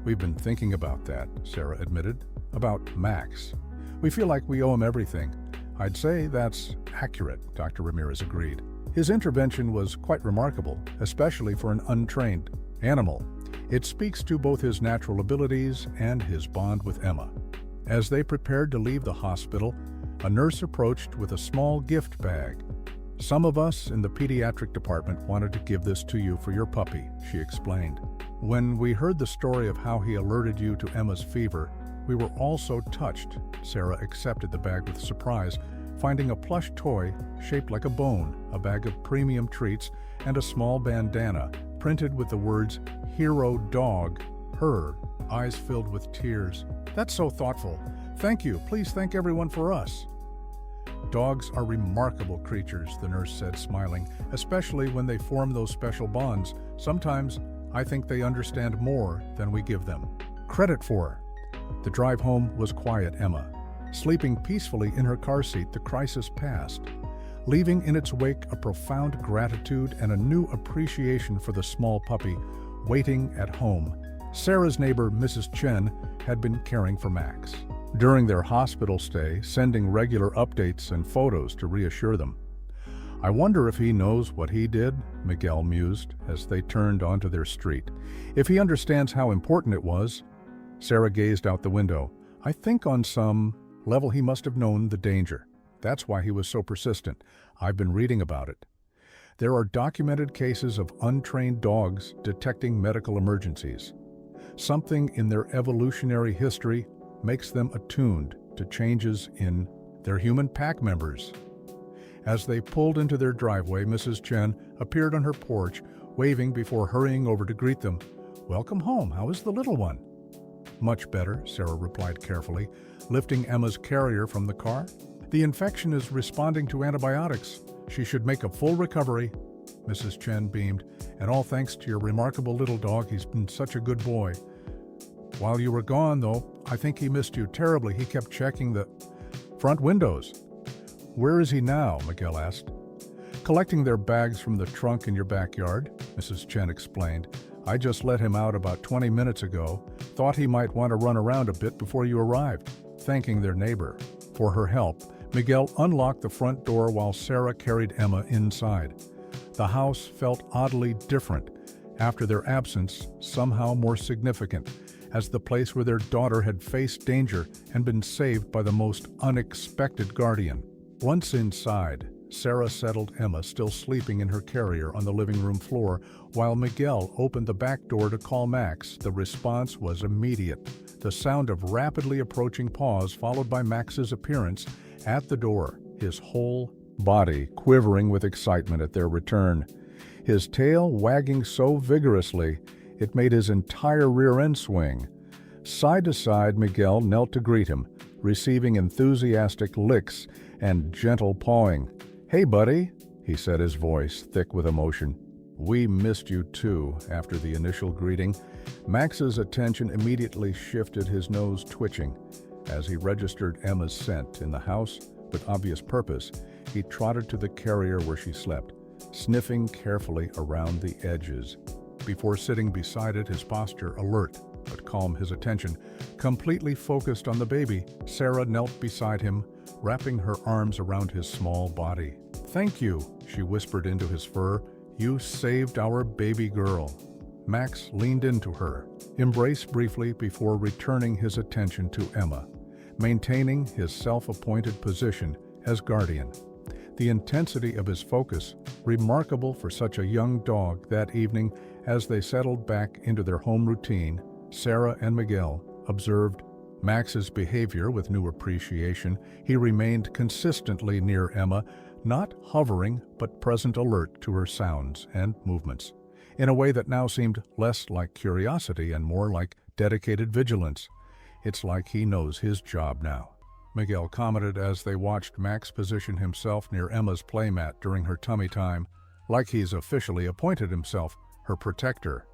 "We've been thinking about that," Sarah admitted. "About Max. We feel like we owe him everything." "I'd say that's accurate," Dr. Ramirez agreed. "His intervention was quite remarkable, especially for an untrained animal. It speaks to both his natural abilities and his bond with Emma." As they prepared to leave the hospital, a nurse approached with a small gift bag. "Some of us in the pediatric department wanted to give this to you for your puppy," she explained. "When we heard the story of how he alerted you to Emma's fever, we were all so touched." Sarah accepted the bag with surprise, finding a plush toy shaped like a bone, a bag of premium treats, and a small bandana printed with the words "Hero Dog," her eyes filled with tears. "That's so thoughtful. Thank you. Please thank everyone for us." "Dogs are remarkable creatures," the nurse said, smiling, "especially when they form those special bonds. Sometimes I think they understand more than we give them credit for." The drive home was quiet. Emma, sleeping peacefully in her car seat, the crisis passed, leaving in its wake a profound gratitude and a new appreciation for the small puppy waiting at home. Sarah's neighbor, Mrs. Chen, had been caring for Max during their hospital stay, sending regular updates and photos to reassure them. "I wonder if he knows what he did," Miguel mused as they turned onto their street. "If he understands how important it was." Sarah gazed out the window. "I think on some level he must have known the danger. That's why he was so persistent. I've been reading about it. There are documented cases of untrained dogs detecting medical emergencies. Something in their evolutionary history makes them attuned to changes in their human pack members." As they pulled into their driveway, Mrs. Chen appeared on her porch, waving before hurrying over to greet them. "Welcome home. How is the little one?" "Much better," Sarah replied carefully, lifting Emma's carrier from the car. "The infection is responding to antibiotics. She should make a full recovery." Mrs. Chen beamed. "And all thanks to your remarkable little dog. He's been such a good boy. While you were gone, though, I think he missed you terribly. He kept checking the front windows." "Where is he now?" Miguel asked. "Collecting their bags from the trunk in your backyard," Mrs. Chen explained. "I just let him out about 20 minutes ago. Thought he might want to run around a bit before you arrived." Thanking their neighbor for her help, Miguel unlocked the front door while Sarah carried Emma inside. The house felt oddly different after their absence, somehow more significant, as the place where their daughter had faced danger and been saved by the most unexpected guardian. Once inside, Sarah settled Emma, still sleeping in her carrier, on the living room floor, while Miguel opened the back door to call Max. The response was immediate. The sound of rapidly approaching paws, followed by Max's appearance at the door, his whole body quivering with excitement at their return. His tail wagging so vigorously it made his entire rear end swing. Side to side, Miguel knelt to greet him, receiving enthusiastic licks and gentle pawing. "Hey, buddy," he said, his voice thick with emotion. "We missed you too." After the initial greeting, Max's attention immediately shifted, his nose twitching. As he registered Emma's scent in the house, with obvious purpose, he trotted to the carrier where she slept, sniffing carefully around the edges. Before sitting beside it, his posture alert but calm, his attention completely focused on the baby, Sarah knelt beside him, wrapping her arms around his small body. "Thank you," she whispered into his fur. "You saved our baby girl." Max leaned into her, embraced briefly before returning his attention to Emma, maintaining his self-appointed position as guardian. The intensity of his focus, remarkable for such a young dog. That evening, as they settled back into their home routine, Sarah and Miguel observed Max's behavior with new appreciation. He remained consistently near Emma, not hovering but present, alert to her sounds and movements, in a way that now seemed less like curiosity and more like dedicated vigilance. "It's like he knows his job now," Miguel commented as they watched Max position himself near Emma's playmat during her tummy time, "like he's officially appointed himself her protector."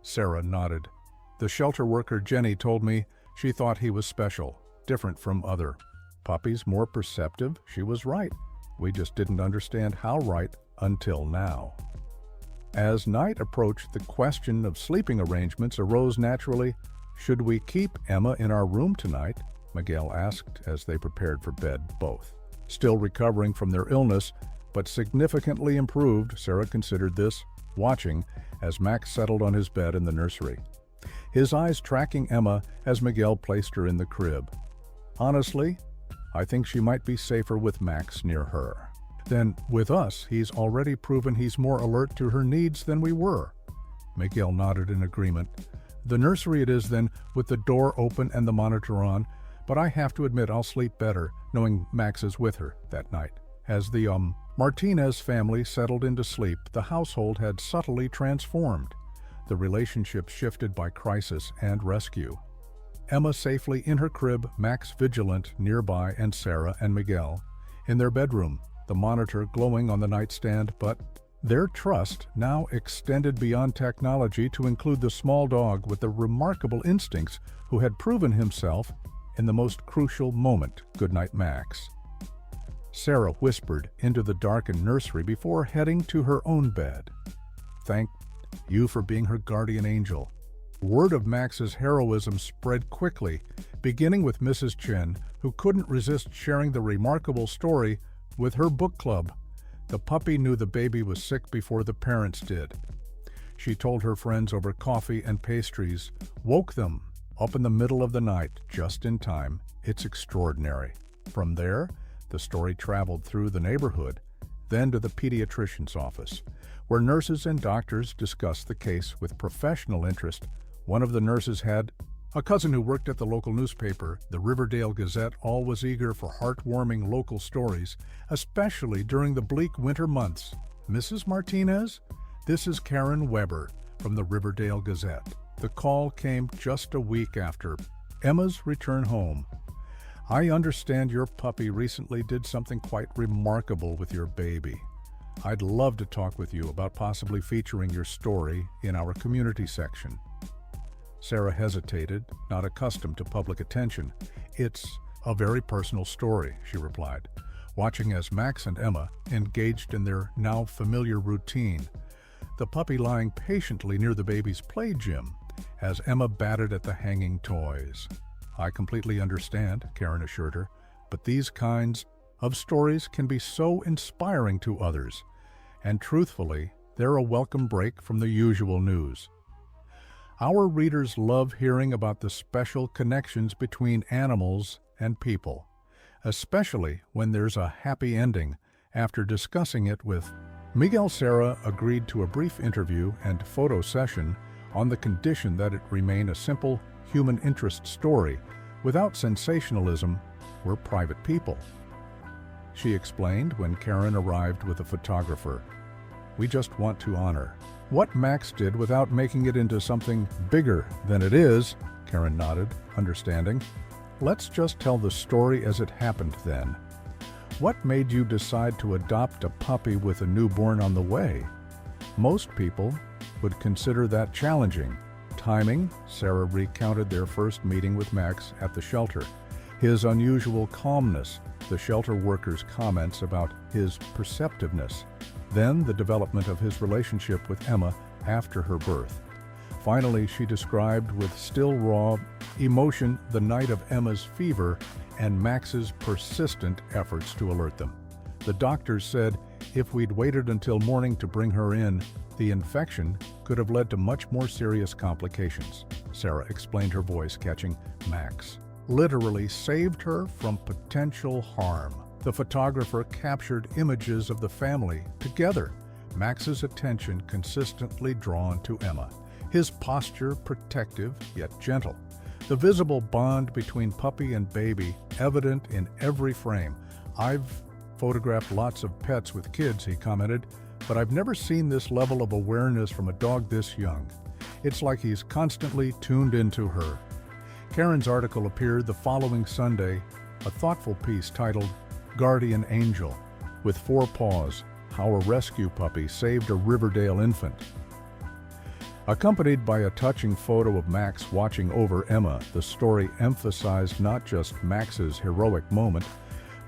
Sarah nodded. "The shelter worker Jenny told me she thought he was special, different from other puppies, more perceptive." She was right. We just didn't understand how right until now. As night approached, the question of sleeping arrangements arose naturally. "Should we keep Emma in our room tonight?" Miguel asked as they prepared for bed, both still recovering from their illness, but significantly improved. Sarah considered this, watching as Max settled on his bed in the nursery, his eyes tracking Emma as Miguel placed her in the crib. "Honestly, I think she might be safer with Max near her. Then, with us, he's already proven he's more alert to her needs than we were." Miguel nodded in agreement. "The nursery it is then, with the door open and the monitor on, but I have to admit I'll sleep better knowing Max is with her that night." As the Martinez family settled into sleep, the household had subtly transformed. The relationship shifted by crisis and rescue. Emma safely in her crib, Max vigilant nearby, and Sarah and Miguel in their bedroom, the monitor glowing on the nightstand. But their trust now extended beyond technology to include the small dog with the remarkable instincts who had proven himself in the most crucial moment. "Goodnight, Max," Sarah whispered into the darkened nursery before heading to her own bed. "Thank you for being her guardian angel." Word of Max's heroism spread quickly, beginning with Mrs. Chen, who couldn't resist sharing the remarkable story with her book club. The puppy knew the baby was sick before the parents did. She told her friends over coffee and pastries, woke them up in the middle of the night, just in time. It's extraordinary. From there, the story traveled through the neighborhood, then to the pediatrician's office, where nurses and doctors discussed the case with professional interest. One of the nurses had a cousin who worked at the local newspaper, the Riverdale Gazette, always eager for heartwarming local stories, especially during the bleak winter months. "Mrs. Martinez, this is Karen Weber from the Riverdale Gazette." The call came just a week after Emma's return home. "I understand your puppy recently did something quite remarkable with your baby. I'd love to talk with you about possibly featuring your story in our community section." Sarah hesitated, not accustomed to public attention. "It's a very personal story," she replied, watching as Max and Emma engaged in their now familiar routine, the puppy lying patiently near the baby's play gym as Emma batted at the hanging toys. "I completely understand," Karen assured her, "but these kinds of stories can be so inspiring to others, and truthfully, they're a welcome break from the usual news. Our readers love hearing about the special connections between animals and people, especially when there's a happy ending." After discussing it with Miguel, Sarah agreed to a brief interview and photo session on the condition that it remain a simple human interest story without sensationalism. "We're private people," she explained when Karen arrived with a photographer. "We just want to honor what Max did without making it into something bigger than it is." Karen nodded, understanding. "Let's just tell the story as it happened then. What made you decide to adopt a puppy with a newborn on the way?" Most people would consider that challenging. Timing, Sarah recounted their first meeting with Max at the shelter. His unusual calmness, the shelter workers' comments about his perceptiveness, then the development of his relationship with Emma after her birth. Finally, she described with still raw emotion the night of Emma's fever and Max's persistent efforts to alert them. The doctors said if we'd waited until morning to bring her in, the infection could have led to much more serious complications. Sarah explained, her voice catching. Max literally saved her from potential harm. The photographer captured images of the family together, Max's attention consistently drawn to Emma, his posture protective yet gentle. The visible bond between puppy and baby evident in every frame. "I've photographed lots of pets with kids," he commented, "but I've never seen this level of awareness from a dog this young. It's like he's constantly tuned into her." Karen's article appeared the following Sunday, a thoughtful piece titled "Guardian Angel," with 4 paws, how a rescue puppy saved a Riverdale infant. Accompanied by a touching photo of Max watching over Emma, the story emphasized not just Max's heroic moment,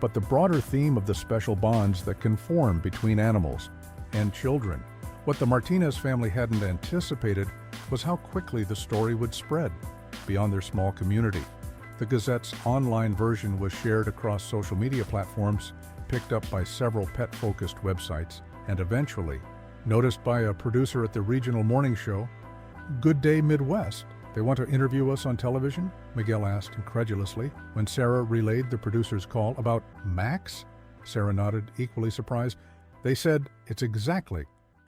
but the broader theme of the special bonds that can form between animals and children. What the Martinez family hadn't anticipated was how quickly the story would spread beyond their small community. The Gazette's online version was shared across social media platforms, picked up by several pet-focused websites, and eventually noticed by a producer at the regional morning show. "Good Day Midwest. They want to interview us on television?" Miguel asked incredulously when Sarah relayed the producer's call. "About Max?" Sarah nodded, equally surprised. "They said it's exactly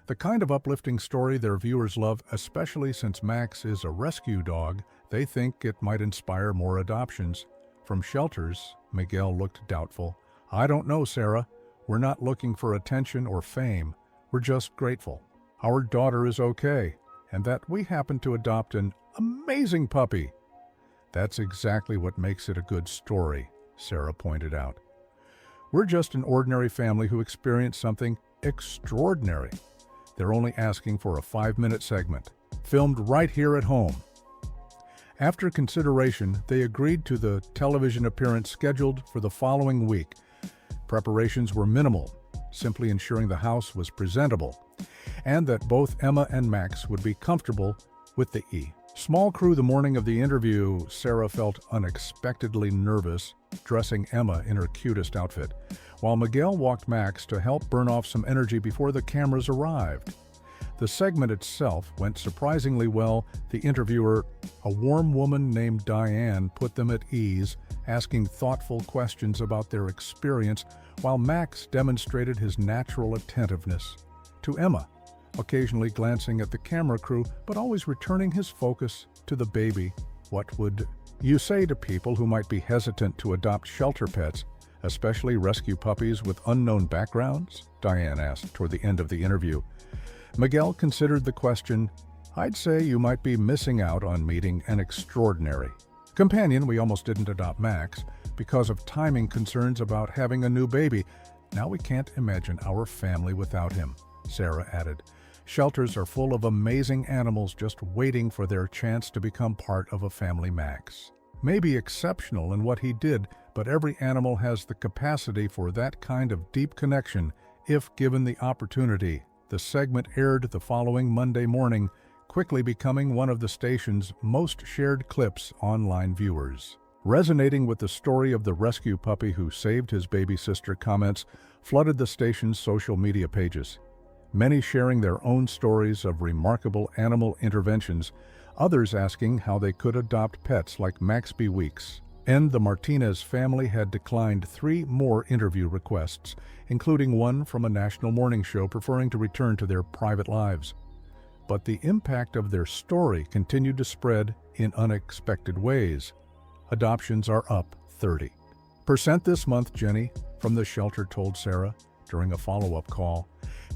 the kind of uplifting story their viewers love, especially since Max is a rescue dog. They think it might inspire more adoptions." From shelters, Miguel looked doubtful. "I don't know, Sarah. We're not looking for attention or fame. We're just grateful our daughter is okay, and that we happen to adopt an amazing puppy." "That's exactly what makes it a good story," Sarah pointed out. "We're just an ordinary family who experienced something extraordinary. They're only asking for a 5-minute segment, filmed right here at home." After consideration, they agreed to the television appearance scheduled for the following week. Preparations were minimal, simply ensuring the house was presentable, and that both Emma and Max would be comfortable with the small crew. The morning of the interview, Sarah felt unexpectedly nervous, dressing Emma in her cutest outfit, while Miguel walked Max to help burn off some energy before the cameras arrived. The segment itself went surprisingly well. The interviewer, a warm woman named Diane, put them at ease, asking thoughtful questions about their experience, while Max demonstrated his natural attentiveness to Emma, occasionally glancing at the camera crew, but always returning his focus to the baby. "What would you say to people who might be hesitant to adopt shelter pets, especially rescue puppies with unknown backgrounds?" Diane asked toward the end of the interview. Miguel considered the question. "I'd say you might be missing out on meeting an extraordinary companion. We almost didn't adopt Max because of timing concerns about having a new baby. Now we can't imagine our family without him," Sarah added. "Shelters are full of amazing animals just waiting for their chance to become part of a family." Max may be exceptional in what he did, but every animal has the capacity for that kind of deep connection if given the opportunity. The segment aired the following Monday morning, quickly becoming one of the station's most shared clips online viewers. Resonating with the story of the rescue puppy who saved his baby sister, comments flooded the station's social media pages, many sharing their own stories of remarkable animal interventions, others asking how they could adopt pets like Max B. Weeks. And the Martinez family had declined 3 more interview requests, including one from a national morning show preferring to return to their private lives. But the impact of their story continued to spread in unexpected ways. Adoptions are up 30% this month, Jenny from the shelter told Sarah during a follow-up call.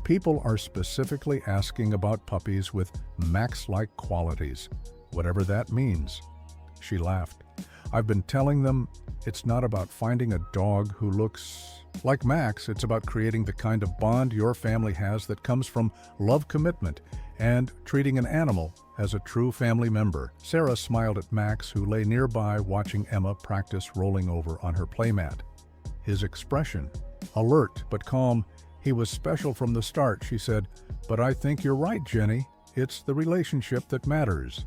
People are specifically asking about puppies with Max-like qualities, whatever that means. She laughed. I've been telling them it's not about finding a dog who looks like Max. It's about creating the kind of bond your family has that comes from love, commitment, and treating an animal as a true family member. Sarah smiled at Max, who lay nearby watching Emma practice rolling over on her playmat. His expression, alert but calm. He was special from the start, she said. But I think you're right, Jenny. It's the relationship that matters.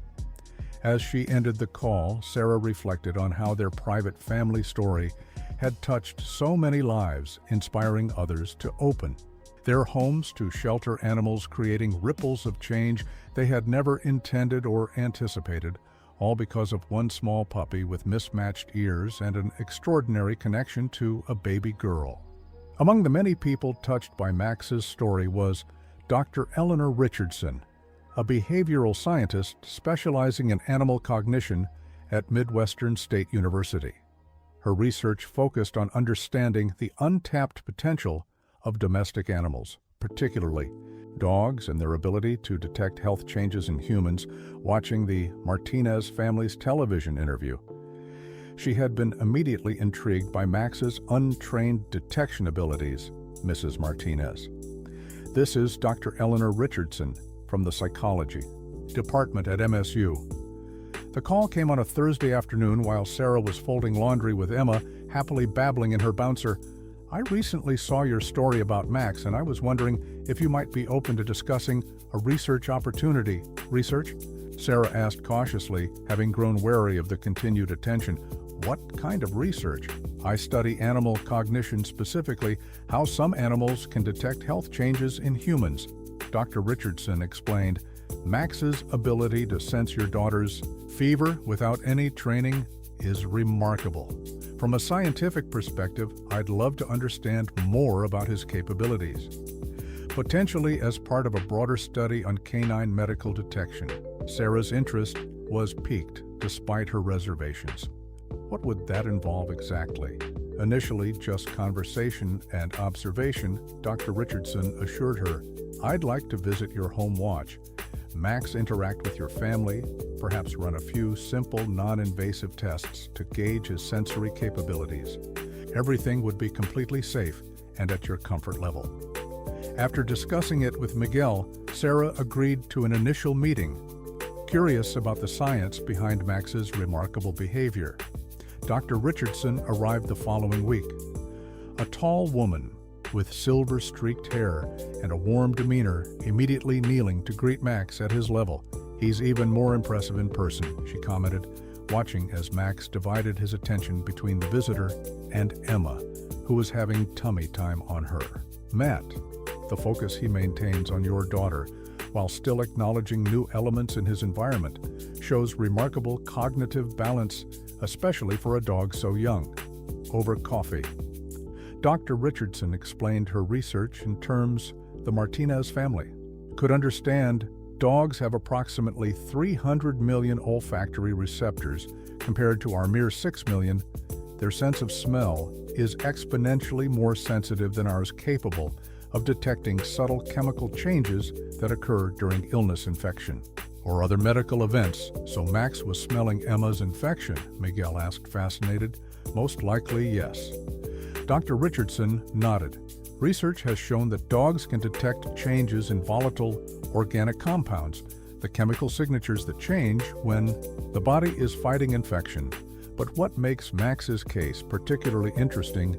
As she ended the call, Sarah reflected on how their private family story had touched so many lives, inspiring others to open their homes to shelter animals, creating ripples of change they had never intended or anticipated, all because of one small puppy with mismatched ears and an extraordinary connection to a baby girl. Among the many people touched by Max's story was Dr. Eleanor Richardson, a behavioral scientist specializing in animal cognition at Midwestern State University. Her research focused on understanding the untapped potential of domestic animals, particularly dogs and their ability to detect health changes in humans. Watching the Martinez family's television interview, she had been immediately intrigued by Max's untrained detection abilities. Mrs. Martinez. This is Dr. Eleanor Richardson from the Psychology Department at MSU. The call came on a Thursday afternoon while Sarah was folding laundry with Emma, happily babbling in her bouncer. I recently saw your story about Max, and I was wondering if you might be open to discussing a research opportunity. Research? Sarah asked cautiously, having grown wary of the continued attention. What kind of research? I study animal cognition, specifically how some animals can detect health changes in humans. Dr. Richardson explained. Max's ability to sense your daughter's fever without any training is remarkable. From a scientific perspective, I'd love to understand more about his capabilities, potentially as part of a broader study on canine medical detection. Sarah's interest was piqued despite her reservations. What would that involve exactly? Initially just conversation and observation, Dr. Richardson assured her, I'd like to visit your home watch, Max interact with your family, perhaps run a few simple, non-invasive tests to gauge his sensory capabilities. Everything would be completely safe and at your comfort level. After discussing it with Miguel, Sarah agreed to an initial meeting, curious about the science behind Max's remarkable behavior. Dr. Richardson arrived the following week. A tall woman with silver-streaked hair and a warm demeanor, immediately kneeling to greet Max at his level. He's even more impressive in person, she commented, watching as Max divided his attention between the visitor and Emma, who was having tummy time on her. Matt, the focus he maintains on your daughter, while still acknowledging new elements in his environment, shows remarkable cognitive balance, especially for a dog so young. Over coffee. Dr. Richardson explained her research in terms the Martinez family could understand. Dogs have approximately 300 million olfactory receptors compared to our mere 6 million. Their sense of smell is exponentially more sensitive than ours, capable of detecting subtle chemical changes that occur during illness, infection, or other medical events. So Max was smelling Emma's infection? Miguel asked, fascinated. Most likely, yes. Dr. Richardson nodded. Research has shown that dogs can detect changes in volatile organic compounds, the chemical signatures that change when the body is fighting infection. But what makes Max's case particularly interesting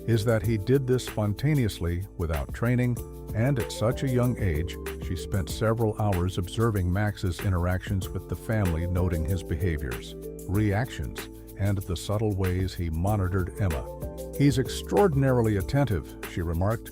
is that he did this spontaneously, without training, and at such a young age. She spent several hours observing Max's interactions with the family, noting his behaviors, reactions, and the subtle ways he monitored Emma. He's extraordinarily attentive, she remarked.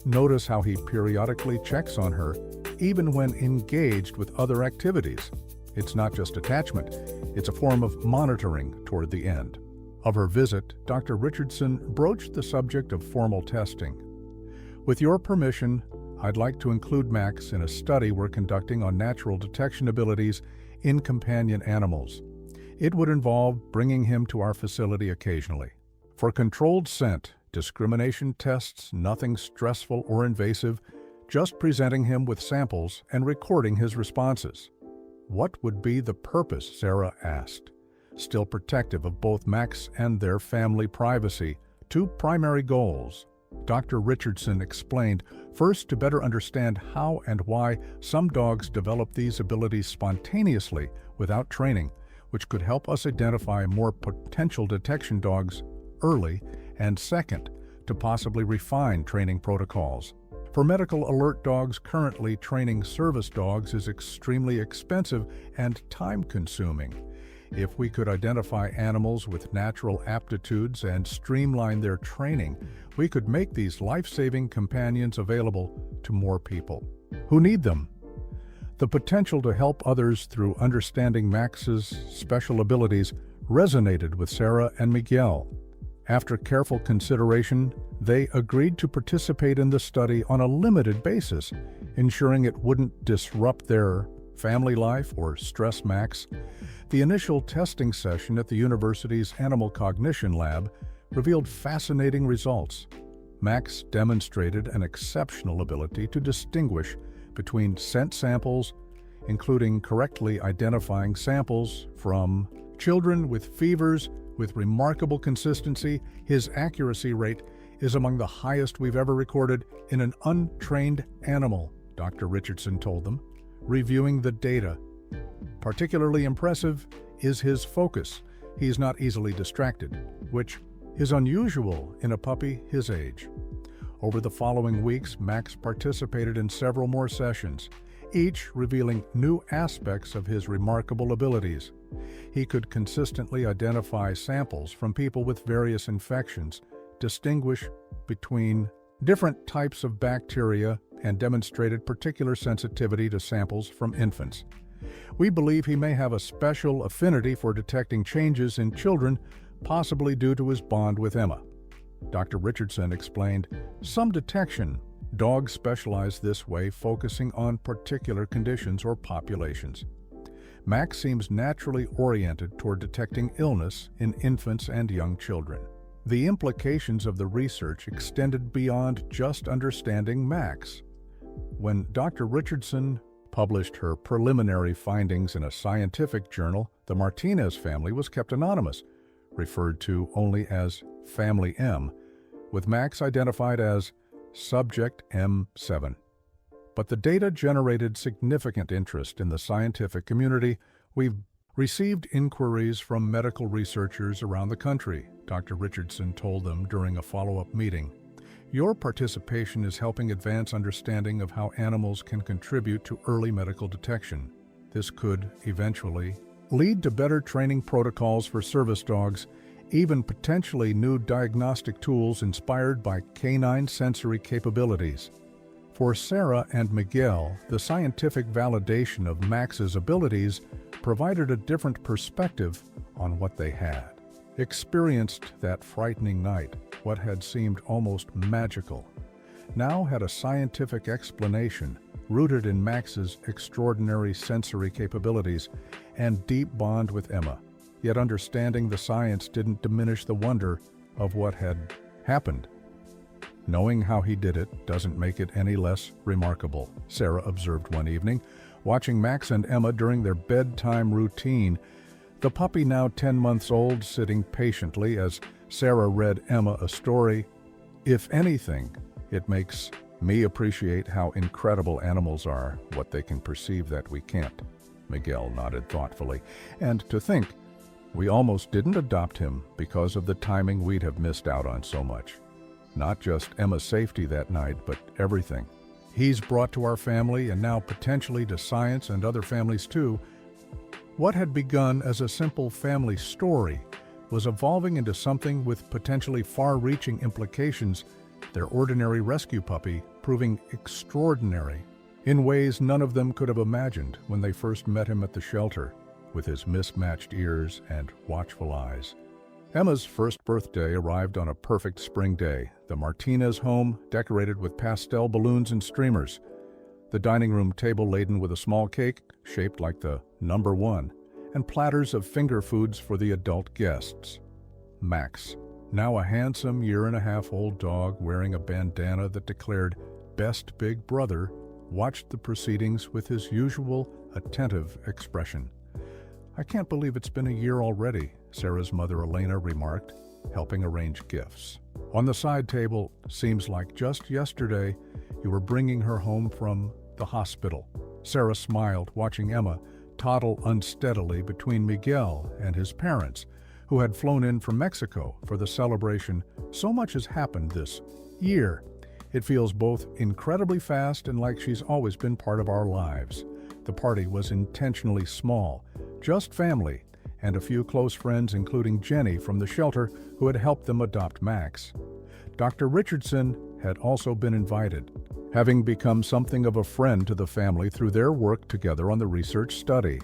Notice how he periodically checks on her, even when engaged with other activities. It's not just attachment, it's a form of monitoring toward the end of her visit. Dr. Richardson broached the subject of formal testing. With your permission, I'd like to include Max in a study we're conducting on natural detection abilities in companion animals. It would involve bringing him to our facility occasionally for controlled scent discrimination tests, nothing stressful or invasive, just presenting him with samples and recording his responses. What would be the purpose, Sarah asked, still protective of both Max and their family privacy. Two primary goals. Dr. Richardson explained, first, to better understand how and why some dogs develop these abilities spontaneously without training, which could help us identify more potential detection dogs early, and second, to possibly refine training protocols. For medical alert dogs, currently training service dogs is extremely expensive and time-consuming. If we could identify animals with natural aptitudes and streamline their training, we could make these life-saving companions available to more people who need them. The potential to help others through understanding Max's special abilities resonated with Sarah and Miguel. After careful consideration, they agreed to participate in the study on a limited basis, ensuring it wouldn't disrupt their family life or stress Max. The initial testing session at the university's Animal Cognition Lab revealed fascinating results. Max demonstrated an exceptional ability to distinguish between scent samples, including correctly identifying samples from children with fevers with remarkable consistency. His accuracy rate is among the highest we've ever recorded in an untrained animal, Dr. Richardson told them, reviewing the data. Particularly impressive is his focus. He's not easily distracted, which is unusual in a puppy his age. Over the following weeks, Max participated in several more sessions, each revealing new aspects of his remarkable abilities. He could consistently identify samples from people with various infections, distinguish between different types of bacteria, and demonstrated particular sensitivity to samples from infants. We believe he may have a special affinity for detecting changes in children, possibly due to his bond with Emma. Dr. Richardson explained, some detection dogs specialize this way, focusing on particular conditions or populations. Max seems naturally oriented toward detecting illness in infants and young children. The implications of the research extended beyond just understanding Max. When Dr. Richardson published her preliminary findings in a scientific journal, the Martinez family was kept anonymous, referred to only as Family M, with Max identified as Subject M7. But the data generated significant interest in the scientific community. We've received inquiries from medical researchers around the country, Dr. Richardson told them during a follow-up meeting. Your participation is helping advance understanding of how animals can contribute to early medical detection. This could eventually lead to better training protocols for service dogs, even potentially new diagnostic tools inspired by canine sensory capabilities. For Sarah and Miguel, the scientific validation of Max's abilities provided a different perspective on what they had experienced that frightening night. What had seemed almost magical now had a scientific explanation rooted in Max's extraordinary sensory capabilities and deep bond with Emma. Yet understanding the science didn't diminish the wonder of what had happened. Knowing how he did it doesn't make it any less remarkable, Sarah observed one evening, watching Max and Emma during their bedtime routine, the puppy now 10 months old sitting patiently as Sarah read Emma a story. If anything, it makes me appreciate how incredible animals are, what they can perceive that we can't. Miguel nodded thoughtfully. And to think, we almost didn't adopt him because of the timing. We'd have missed out on so much. Not just Emma's safety that night, but everything he's brought to our family and now potentially to science and other families too. What had begun as a simple family story was evolving into something with potentially far-reaching implications, their ordinary rescue puppy proving extraordinary in ways none of them could have imagined when they first met him at the shelter, with his mismatched ears and watchful eyes. Emma's first birthday arrived on a perfect spring day, the Martinez home decorated with pastel balloons and streamers, the dining room table laden with a small cake shaped like the number 1, and platters of finger foods for the adult guests. Max, Now a handsome year-and-a-half-old dog wearing a bandana that declared "Best Big Brother" watched the proceedings with his usual attentive expression. "I can't believe it's been a year already," Sarah's mother Elena remarked, helping arrange gifts. On the side table, "Seems like just yesterday you were bringing her home from the hospital." Sarah smiled, watching Emma toddle unsteadily between Miguel and his parents, who had flown in from Mexico for the celebration. "So much has happened this year. It feels both incredibly fast and like she's always been part of our lives." The party was intentionally small, just family, and a few close friends, including Jenny from the shelter, who had helped them adopt Max. Dr. Richardson had also been invited, having become something of a friend to the family through their work together on the research study.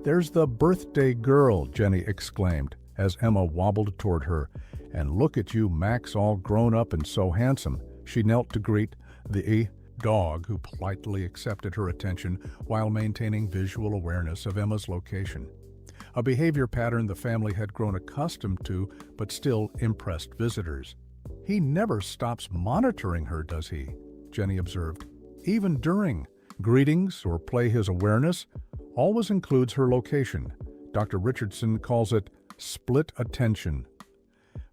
"There's the birthday girl," Jenny exclaimed as Emma wobbled toward her. "And look at you, Max, all grown up and so handsome." She knelt to greet the dog, who politely accepted her attention while maintaining visual awareness of Emma's location. A behavior pattern the family had grown accustomed to, but still impressed visitors. "He never stops monitoring her, does he?" Jenny observed. "Even during greetings or play, his awareness always includes her location. Dr. Richardson calls it split attention."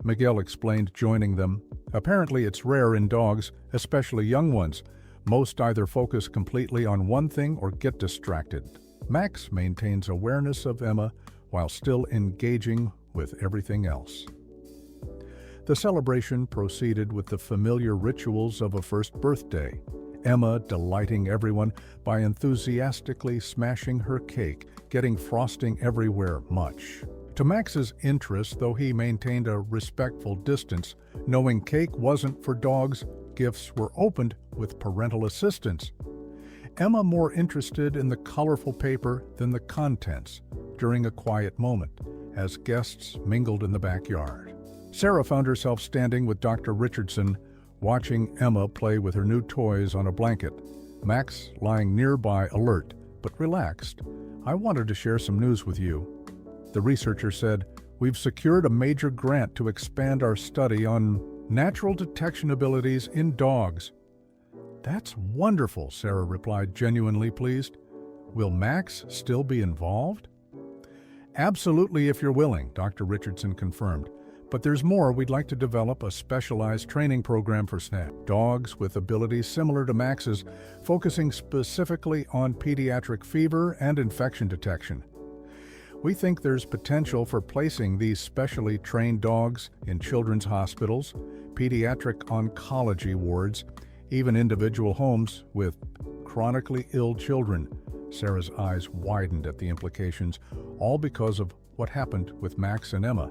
Miguel explained, joining them. "Apparently it's rare in dogs, especially young ones. Most either focus completely on one thing or get distracted. Max maintains awareness of Emma while still engaging with everything else." The celebration proceeded with the familiar rituals of a first birthday. Emma delighting everyone by enthusiastically smashing her cake, getting frosting everywhere much. To Max's interest, though he maintained a respectful distance, knowing cake wasn't for dogs, gifts were opened with parental assistance. Emma more interested in the colorful paper than the contents during a quiet moment, as guests mingled in the backyard. Sarah found herself standing with Dr. Richardson, watching Emma play with her new toys on a blanket. Max lying nearby, alert but relaxed. "I wanted to share some news with you," the researcher said. "We've secured a major grant to expand our study on natural detection abilities in dogs." "That's wonderful," Sarah replied, genuinely pleased. "Will Max still be involved?" "Absolutely, if you're willing," Dr. Richardson confirmed. "But there's more. We'd like to develop a specialized training program for dogs with abilities similar to Max's, focusing specifically on pediatric fever and infection detection. We think there's potential for placing these specially trained dogs in children's hospitals, pediatric oncology wards, even individual homes with chronically ill children." Sarah's eyes widened at the implications, all because of what happened with Max and Emma.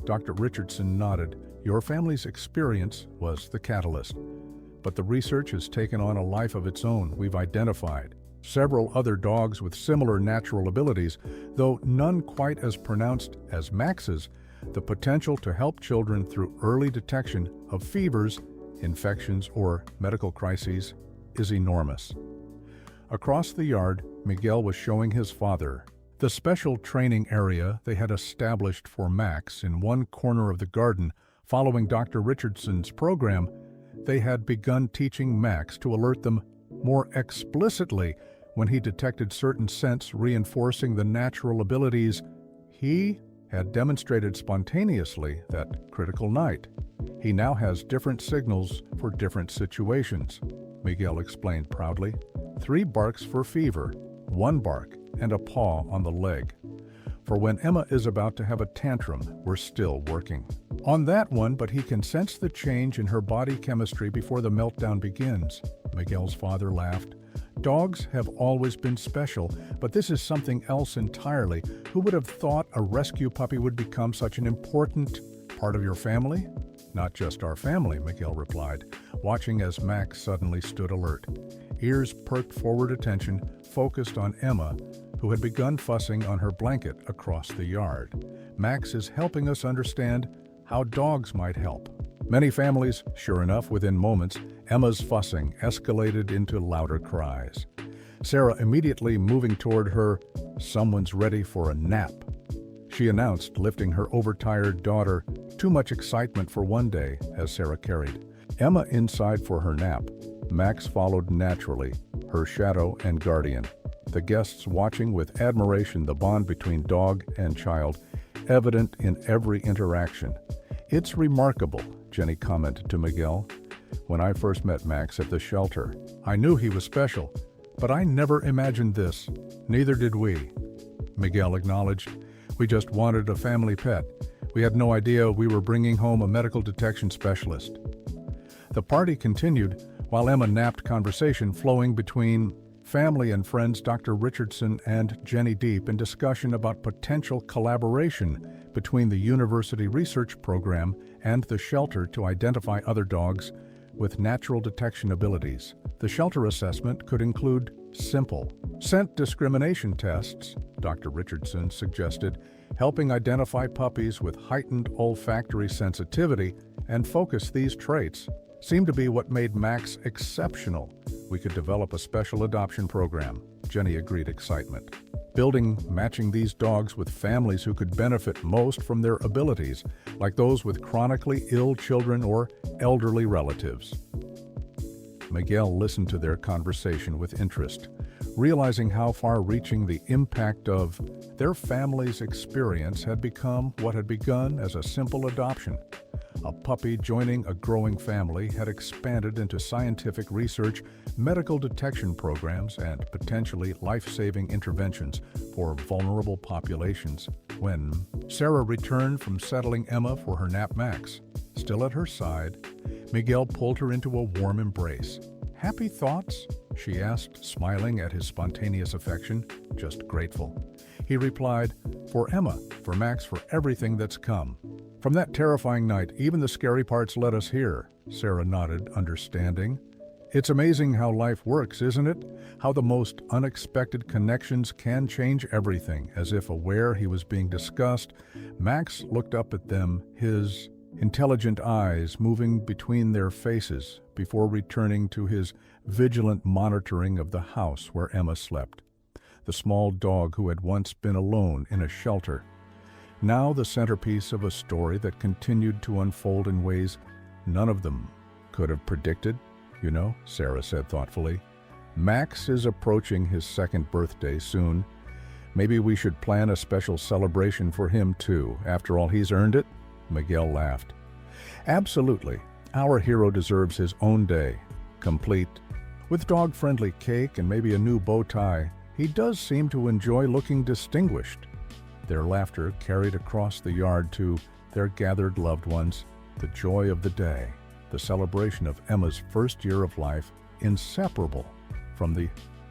Dr. Richardson nodded. "Your family's experience was the catalyst. But the research has taken on a life of its own. We've identified several other dogs with similar natural abilities, though none quite as pronounced as Max's. The potential to help children through early detection of fevers, infections, or medical crises is enormous." Across the yard, Miguel was showing his father the special training area they had established for Max in one corner of the garden. Following Dr. Richardson's program, they had begun teaching Max to alert them more explicitly when he detected certain scents, reinforcing the natural abilities he had demonstrated spontaneously that critical night. "He now has different signals for different situations," Miguel explained proudly. 3 barks for fever, 1 bark, and a paw on the leg. For when Emma is about to have a tantrum, we're still working on that one, but he can sense the change in her body chemistry before the meltdown begins. Miguel's father laughed. "Dogs have always been special, but this is something else entirely. Who would have thought a rescue puppy would become such an important part of your family?" "Not just our family," Miguel replied, watching as Max suddenly stood alert. Ears perked forward, attention focused on Emma, who had begun fussing on her blanket across the yard. "Max is helping us understand how dogs might help." Many families, sure enough, within moments, Emma's fussing escalated into louder cries. Sarah immediately moving toward her. "Someone's ready for a nap." she announced, lifting her overtired daughter. Too much excitement for one day, as Sarah carried Emma inside for her nap. Max followed naturally, her shadow and guardian. The guests watching with admiration the bond between dog and child, evident in every interaction. "It's remarkable," Jenny commented to Miguel. "When I first met Max at the shelter, I knew he was special, but I never imagined this. Neither did we." Miguel acknowledged, "We just wanted a family pet. We had no idea we were bringing home a medical detection specialist." The party continued while Emma napped, conversation flowing between family and friends Dr. Richardson and Jenny Deep in discussion about potential collaboration between the university research program and the shelter to identify other dogs with natural detection abilities. The shelter assessment could include simple scent discrimination tests, Dr. Richardson suggested, helping identify puppies with heightened olfactory sensitivity and focus these traits. Seemed to be what made Max exceptional. We could develop a special adoption program, Jenny agreed, excitement. Matching these dogs with families who could benefit most from their abilities, like those with chronically ill children or elderly relatives. Miguel listened to their conversation with interest, realizing how far-reaching the impact of their family's experience had become. What had begun as a simple adoption, a puppy joining a growing family, had expanded into scientific research, medical detection programs, and potentially life-saving interventions for vulnerable populations. When Sarah returned from settling Emma for her nap, Max still at her side, Miguel pulled her into a warm embrace. "Happy thoughts?" she asked, smiling at his spontaneous affection. "Just grateful," he replied. "For Emma, for Max, for everything that's come. From that terrifying night, even the scary parts led us here," Sarah nodded, understanding. "It's amazing how life works, isn't it? How the most unexpected connections can change everything." As if aware he was being discussed, Max looked up at them, his intelligent eyes moving between their faces before returning to his vigilant monitoring of the house where Emma slept. The small dog who had once been alone in a shelter, now the centerpiece of a story that continued to unfold in ways none of them could have predicted. "You know," Sarah said thoughtfully, "Max is approaching his second birthday soon. Maybe we should plan a special celebration for him too. After all, he's earned it." Miguel laughed. "Absolutely. Our hero deserves his own day, complete with dog-friendly cake and maybe a new bow tie. He does seem to enjoy looking distinguished." Their laughter carried across the yard to their gathered loved ones. The joy of the day, the celebration of Emma's first year of life, inseparable from the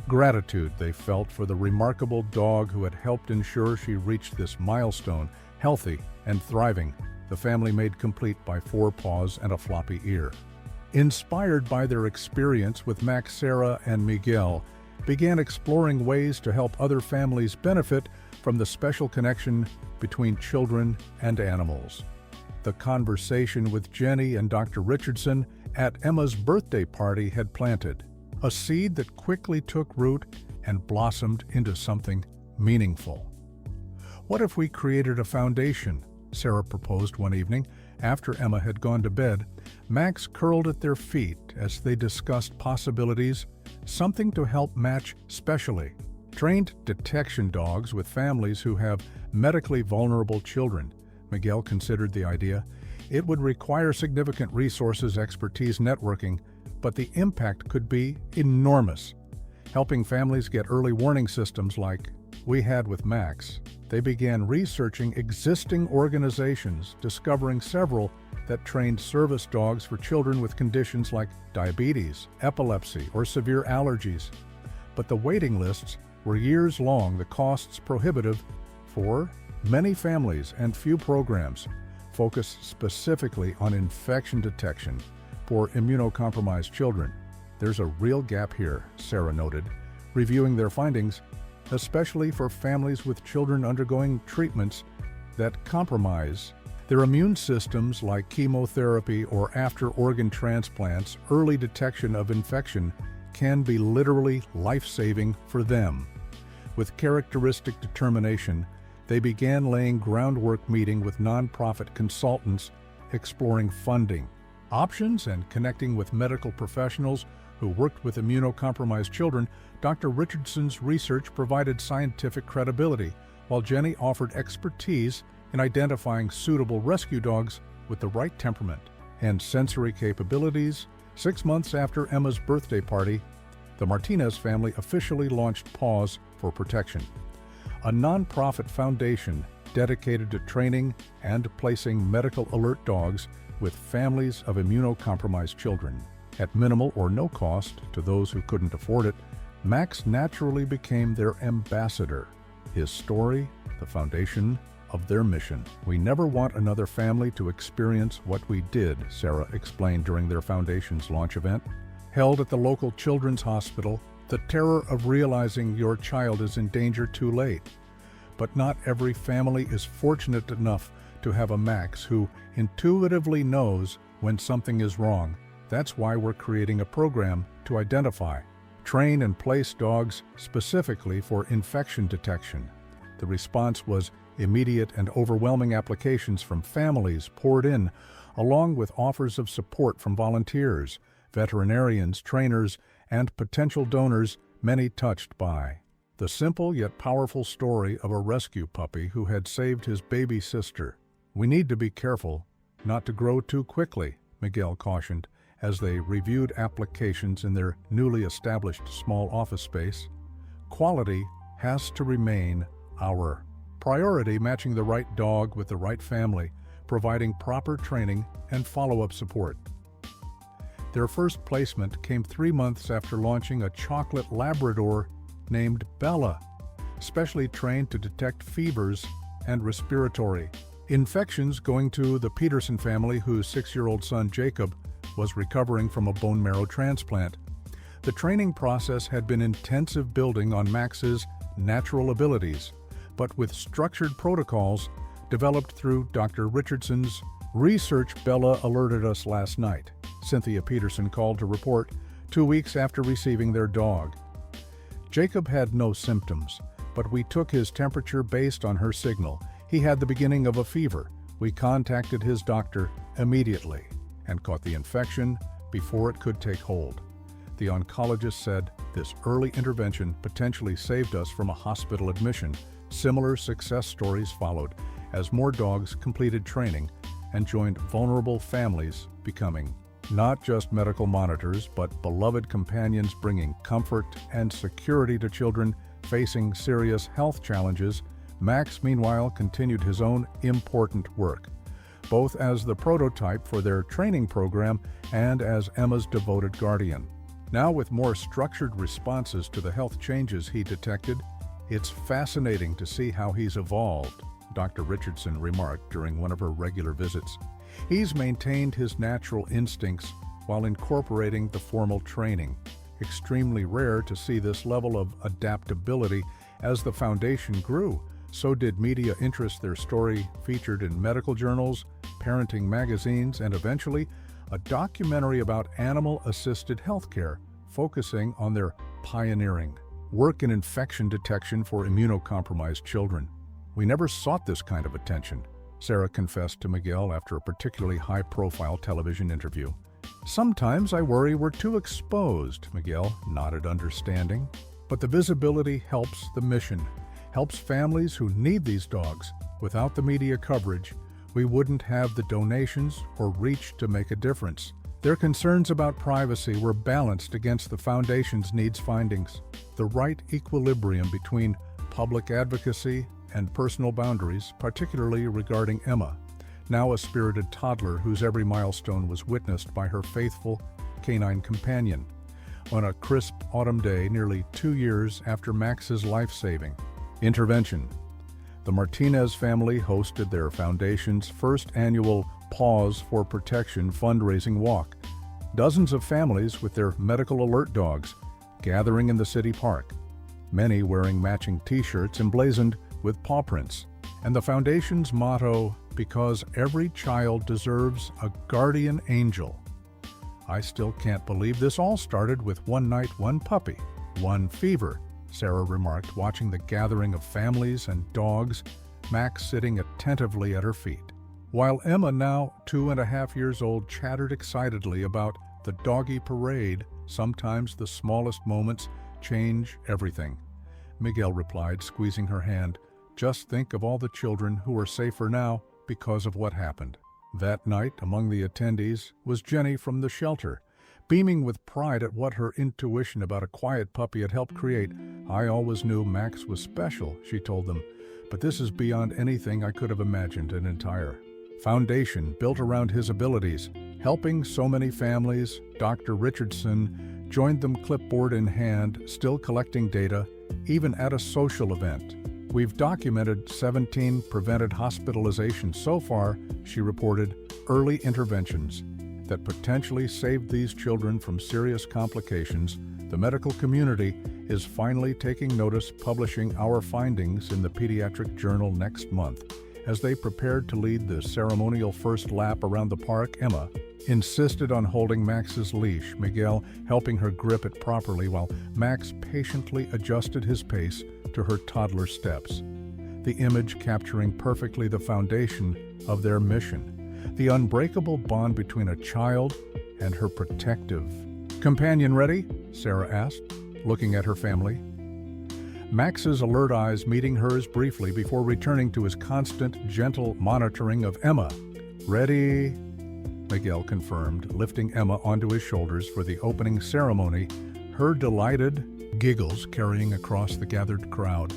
gratitude they felt for the remarkable dog who had helped ensure she reached this milestone, healthy and thriving, the family made complete by 4 paws and a floppy ear. Inspired by their experience with Max, Sarah and Miguel began exploring ways to help other families benefit from the special connection between children and animals. The conversation with Jenny and Dr. Richardson at Emma's birthday party had planted a seed that quickly took root and blossomed into something meaningful. "What if we created a foundation?" Sarah proposed one evening. After Emma had gone to bed, Max curled at their feet as they discussed possibilities, something to help match specially trained detection dogs with families who have medically vulnerable children. Miguel considered the idea. It would require significant resources, expertise, networking, but the impact could be enormous. Helping families get early warning systems like we had with Max, they began researching existing organizations, discovering several that trained service dogs for children with conditions like diabetes, epilepsy, or severe allergies. But the waiting lists were years long, the costs prohibitive for many families, and few programs focused specifically on infection detection for immunocompromised children. "There's a real gap here," Sarah noted, reviewing their findings, especially for families with children undergoing treatments that compromise their immune systems like chemotherapy or after organ transplants. Early detection of infection can be literally life-saving for them. With characteristic determination, They began laying groundwork, meeting with nonprofit consultants, exploring funding options, and connecting with medical professionals who worked with immunocompromised children. Dr. Richardson's research provided scientific credibility, while Jenny offered expertise in identifying suitable rescue dogs with the right temperament and sensory capabilities. 6 months after Emma's birthday party, the Martinez family officially launched Paws for Protection, a nonprofit foundation dedicated to training and placing medical alert dogs with families of immunocompromised children. At minimal or no cost to those who couldn't afford it, Max naturally became their ambassador. His story, the foundation of their mission. "We never want another family to experience what we did," Sarah explained during their foundation's launch event. Held at the local children's hospital, the terror of realizing your child is in danger too late. But not every family is fortunate enough to have a Max who intuitively knows when something is wrong. That's why we're creating a program to identify, train, and place dogs specifically for infection detection. The response was immediate, and overwhelming applications from families poured in, along with offers of support from volunteers, veterinarians, trainers, and potential donors, many touched by the simple yet powerful story of a rescue puppy who had saved his baby sister. "We need to be careful not to grow too quickly," Miguel cautioned as they reviewed applications in their newly established small office space. "Quality has to remain our priority, matching the right dog with the right family, providing proper training and follow-up support." Their first placement came 3 months after launching a chocolate Labrador named Bella, specially trained to detect fevers and respiratory infections, going to the Peterson family, whose 6-year-old son Jacob was recovering from a bone marrow transplant. The training process had been intensive, building on Max's natural abilities, but with structured protocols developed through Dr. Richardson's research. "Bella alerted us last night," Cynthia Peterson called to report 2 weeks after receiving their dog. "Jacob had no symptoms, but we took his temperature based on her signal. He had the beginning of a fever. We contacted his doctor immediately and caught the infection before it could take hold." The oncologist said this early intervention potentially saved us from a hospital admission. Similar success stories followed as more dogs completed training and joined vulnerable families, becoming not just medical monitors, but beloved companions, bringing comfort and security to children facing serious health challenges. Max, meanwhile, continued his own important work, both as the prototype for their training program and as Emma's devoted guardian. Now, with more structured responses to the health changes he detected, "It's fascinating to see how he's evolved," Dr. Richardson remarked during one of her regular visits. "He's maintained his natural instincts while incorporating the formal training. Extremely rare to see this level of adaptability." As the foundation grew, so did media interest. Their story featured in medical journals, parenting magazines, and eventually a documentary about animal-assisted healthcare, focusing on their pioneering work in infection detection for immunocompromised children. "We never sought this kind of attention," Sarah confessed to Miguel after a particularly high-profile television interview. "Sometimes I worry we're too exposed," Miguel nodded, understanding. "But the visibility helps the mission, helps families who need these dogs. Without the media coverage, we wouldn't have the donations or reach to make a difference." Their concerns about privacy were balanced against the foundation's needs findings. The right equilibrium between public advocacy and personal boundaries, particularly regarding Emma, now a spirited toddler whose every milestone was witnessed by her faithful canine companion. On a crisp autumn day, nearly 2 years after Max's life-saving intervention, the Martinez family hosted their foundation's first annual Paws for Protection fundraising walk. Dozens of families with their medical alert dogs gathering in the city park, many wearing matching t-shirts emblazoned with paw prints, and the foundation's motto, "Because every child deserves a guardian angel." "I still can't believe this all started with one night, one puppy, one fever," Sarah remarked, watching the gathering of families and dogs Max sitting attentively at her feet. While Emma, now 2.5 years old, chattered excitedly about the doggy parade, sometimes the smallest moments change everything. Miguel replied, squeezing her hand, "Just think of all the children who are safer now because of what happened." That night, among the attendees, was Jenny from the shelter. Beaming with pride at what her intuition about a quiet puppy had helped create, "I always knew Max was special," she told them, "but this is beyond anything I could have imagined. An entire foundation built around his abilities, helping so many families." Dr. Richardson joined them, clipboard in hand, still collecting data, even at a social event. "We've documented 17 prevented hospitalizations so far," she reported, "early interventions that potentially saved these children from serious complications. The medical community is finally taking notice, publishing our findings in the Pediatric Journal next month." As they prepared to lead the ceremonial first lap around the park, Emma insisted on holding Max's leash, Miguel helping her grip it properly while Max patiently adjusted his pace to her toddler steps. The image capturing perfectly the foundation of their mission, the unbreakable bond between a child and her protective companion. "Ready?" Sarah asked, looking at her family. Max's alert eyes meeting hers briefly before returning to his constant, gentle monitoring of Emma. "Ready?" Miguel confirmed, lifting Emma onto his shoulders for the opening ceremony, her delighted giggles carrying across the gathered crowd.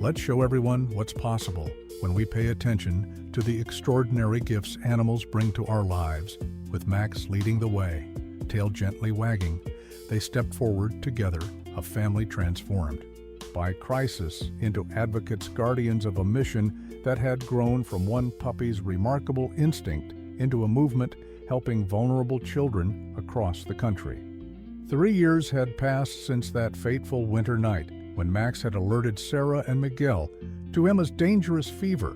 "Let's show everyone what's possible when we pay attention to the extraordinary gifts animals bring to our lives." With Max leading the way, tail gently wagging, they stepped forward together, a family transformed by crisis into advocates, guardians of a mission that had grown from one puppy's remarkable instinct into a movement helping vulnerable children across the country. 3 years had passed since that fateful winter night when Max had alerted Sarah and Miguel to Emma's dangerous fever.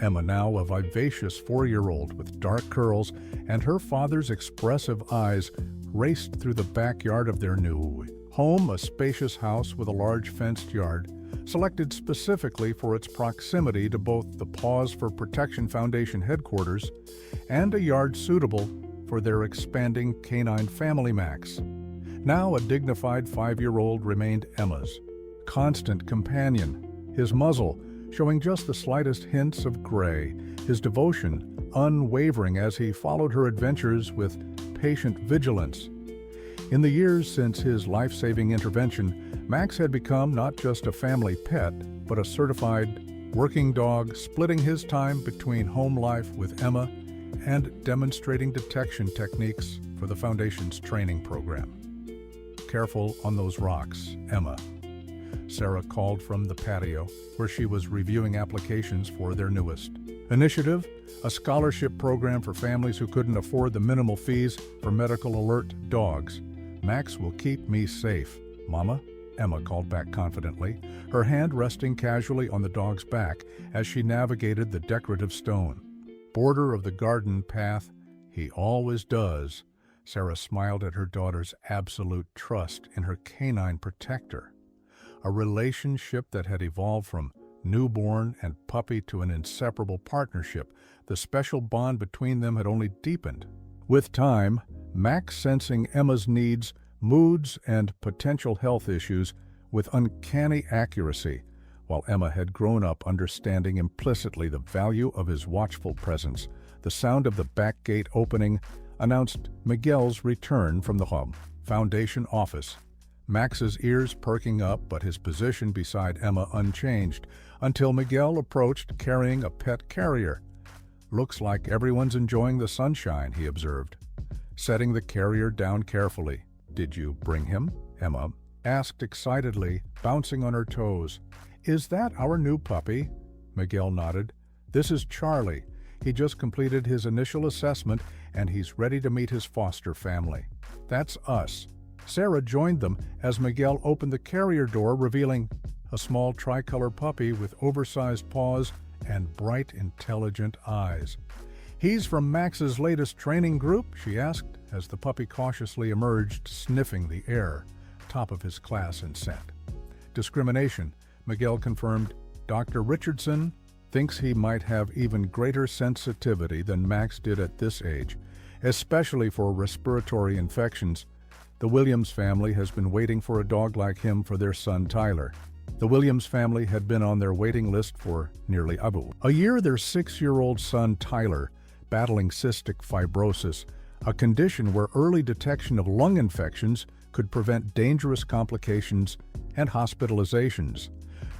Emma, now a vivacious 4-year-old with dark curls, and her father's expressive eyes raced through the backyard of their new home, a spacious house with a large fenced yard, selected specifically for its proximity to both the Paws for Protection Foundation headquarters and a yard suitable for their expanding canine family. Max, now a dignified 5-year-old, remained Emma's constant companion, his muzzle showing just the slightest hints of gray, his devotion unwavering as he followed her adventures with patient vigilance. In the years since his life-saving intervention, Max had become not just a family pet, but a certified working dog, splitting his time between home life with Emma and demonstrating detection techniques for the Foundation's training program. "Careful on those rocks, Emma," Sarah called from the patio, where she was reviewing applications for their newest initiative, a scholarship program for families who couldn't afford the minimal fees for medical alert dogs. "Max will keep me safe, Mama," Emma called back confidently, her hand resting casually on the dog's back as she navigated the decorative stone border of the garden path. "He always does." Sarah smiled at her daughter's absolute trust in her canine protector, a relationship that had evolved from newborn and puppy to an inseparable partnership. The special bond between them had only deepened. With time, Max, sensing Emma's needs, moods, and potential health issues with uncanny accuracy, while Emma had grown up understanding implicitly the value of his watchful presence. The sound of the back gate opening announced Miguel's return from the home Foundation office. Max's ears perking up, but his position beside Emma unchanged, until Miguel approached carrying a pet carrier. "Looks like everyone's enjoying the sunshine," he observed, setting the carrier down carefully. "Did you bring him?" Emma asked excitedly, bouncing on her toes. "Is that our new puppy?" Miguel nodded. "This is Charlie. He just completed his initial assessment and he's ready to meet his foster family." "That's us." Sarah joined them as Miguel opened the carrier door, revealing a small tricolor puppy with oversized paws and bright, intelligent eyes. "He's from Max's latest training group?" she asked, as the puppy cautiously emerged, sniffing the air, top of his class in scent. "Discrimination," Miguel confirmed. "Dr. Richardson thinks he might have even greater sensitivity than Max did at this age, especially for respiratory infections. The Williams family has been waiting for a dog like him for their son Tyler. The Williams family had been on their waiting list for nearly a year. Their 6-year-old son Tyler, battling cystic fibrosis, a condition where early detection of lung infections could prevent dangerous complications and hospitalizations.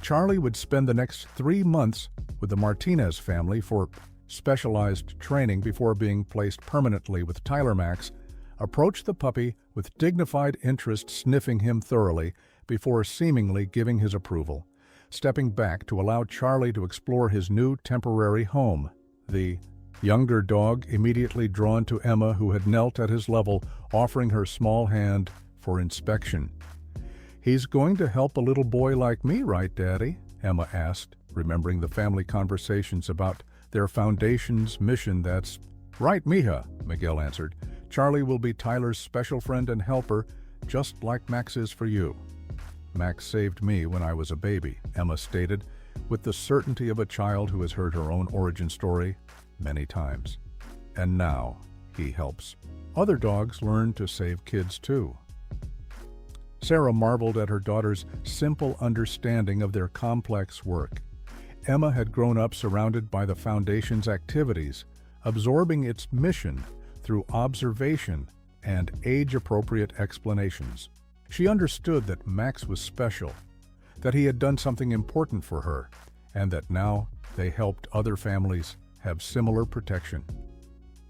Charlie would spend the next 3 months with the Martinez family for specialized training before being placed permanently with Tyler. Max approached the puppy with dignified interest, sniffing him thoroughly before seemingly giving his approval, stepping back to allow Charlie to explore his new temporary home. The younger dog immediately drawn to Emma, who had knelt at his level, offering her small hand for inspection. "He's going to help a little boy like me, right, Daddy?" Emma asked, remembering the family conversations about their foundation's mission. "That's right, mija," Miguel answered. "Charlie will be Tyler's special friend and helper, just like Max is for you." "Max saved me when I was a baby," Emma stated, with the certainty of a child who has heard her own origin story many times. "And now he helps other dogs learn to save kids too." Sarah marveled at her daughter's simple understanding of their complex work. Emma had grown up surrounded by the Foundation's activities, absorbing its mission through observation and age-appropriate explanations. She understood that Max was special, that he had done something important for her, and that now they helped other families have similar protection.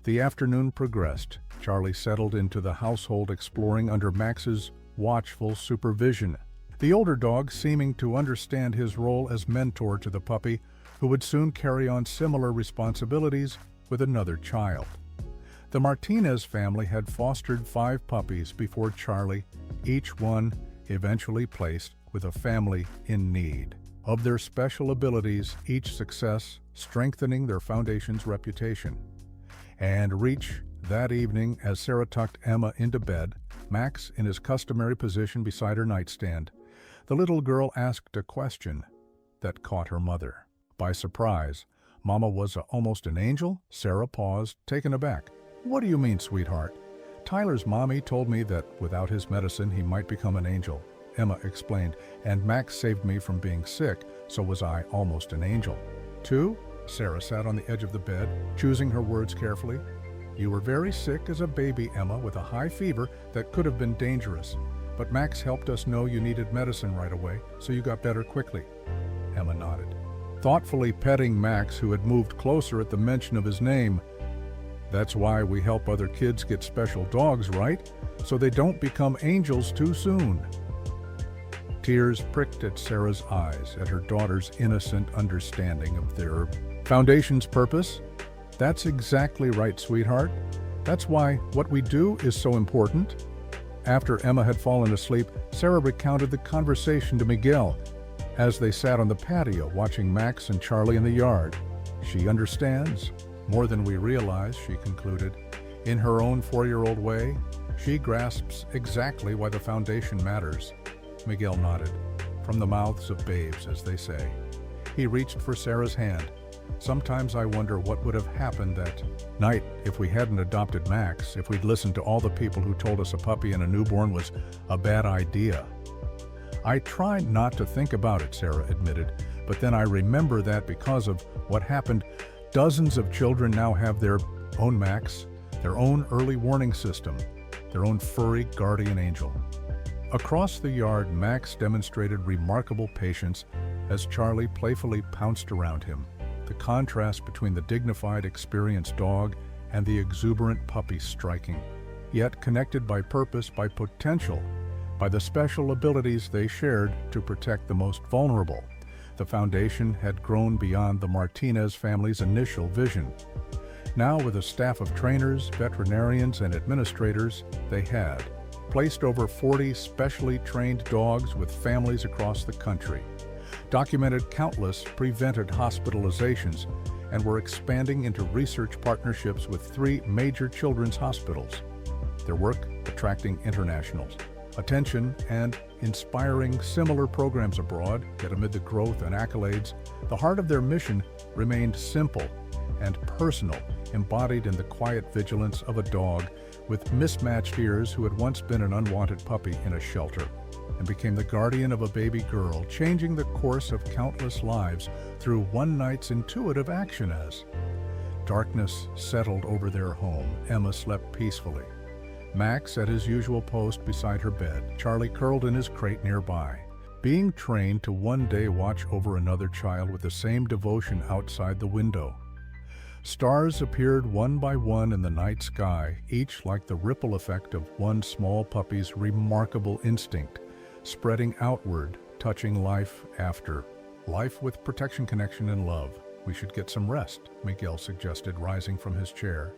The afternoon progressed. Charlie settled into the household, exploring under Max's watchful supervision, the older dog seeming to understand his role as mentor to the puppy, who would soon carry on similar responsibilities with another child. The Martinez family had fostered 5 puppies before Charlie, each one eventually placed with a family in need of their special abilities, each success strengthening their Foundation's reputation. And reach that evening, as Sarah tucked Emma into bed, Max in his customary position beside her nightstand, the little girl asked a question that caught her mother by surprise. "Mama was almost an angel?" Sarah paused, taken aback. "What do you mean, sweetheart?" "Tyler's mommy told me that without his medicine he might become an angel," Emma explained, "and Max saved me from being sick, so was I almost an angel too?" Sarah sat on the edge of the bed, choosing her words carefully. "You were very sick as a baby, Emma, with a high fever that could have been dangerous. But Max helped us know you needed medicine right away, so you got better quickly." Emma nodded, thoughtfully petting Max, who had moved closer at the mention of his name. "That's why we help other kids get special dogs, right? So they don't become angels too soon." Tears pricked at Sarah's eyes at her daughter's innocent understanding of their Foundation's purpose. "That's exactly right, sweetheart. That's why what we do is so important." After Emma had fallen asleep, Sarah recounted the conversation to Miguel as they sat on the patio watching Max and Charlie in the yard. "She understands more than we realize," she concluded. "In her own 4-year-old way, she grasps exactly why the Foundation matters." Miguel nodded. "From the mouths of babes, as they say." He reached for Sarah's hand. "Sometimes I wonder what would have happened that night if we hadn't adopted Max, if we'd listened to all the people who told us a puppy and a newborn was a bad idea." "I try not to think about it," Sarah admitted, "but then I remember that because of what happened, dozens of children now have their own Max, their own early warning system, their own furry guardian angel." Across the yard, Max demonstrated remarkable patience as Charlie playfully pounced around him. The contrast between the dignified, experienced dog and the exuberant puppy striking, yet connected by purpose, by potential, by the special abilities they shared to protect the most vulnerable. The Foundation had grown beyond the Martinez family's initial vision. Now, with a staff of trainers, veterinarians, and administrators, they had placed over 40 specially trained dogs with families across the country, documented countless prevented hospitalizations, and were expanding into research partnerships with 3 major children's hospitals. Their work attracting internationals. attention, and inspiring similar programs abroad, yet amid the growth and accolades, the heart of their mission remained simple and personal, embodied in the quiet vigilance of a dog with mismatched ears who had once been an unwanted puppy in a shelter and became the guardian of a baby girl, changing the course of countless lives through one night's intuitive action. As darkness settled over their home, Emma slept peacefully. Max at his usual post beside her bed, Charlie curled in his crate nearby, being trained to one day watch over another child with the same devotion outside the window. Stars appeared one by one in the night sky, each like the ripple effect of one small puppy's remarkable instinct, spreading outward, touching life after. Life with protection, connection, and love. We should get some rest, Miguel suggested, rising from his chair.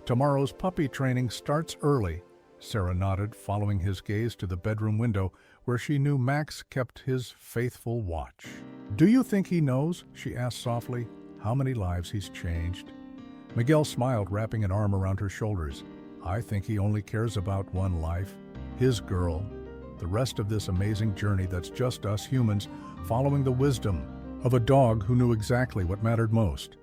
Tomorrow's puppy training starts early. Sarah nodded, following his gaze to the bedroom window where she knew Max kept his faithful watch. "Do you think he knows," she asked softly, "how many lives he's changed?" Miguel smiled, wrapping an arm around her shoulders. "I think he only cares about one life, his girl. The rest of this amazing journey that's just us humans following the wisdom of a dog who knew exactly what mattered most."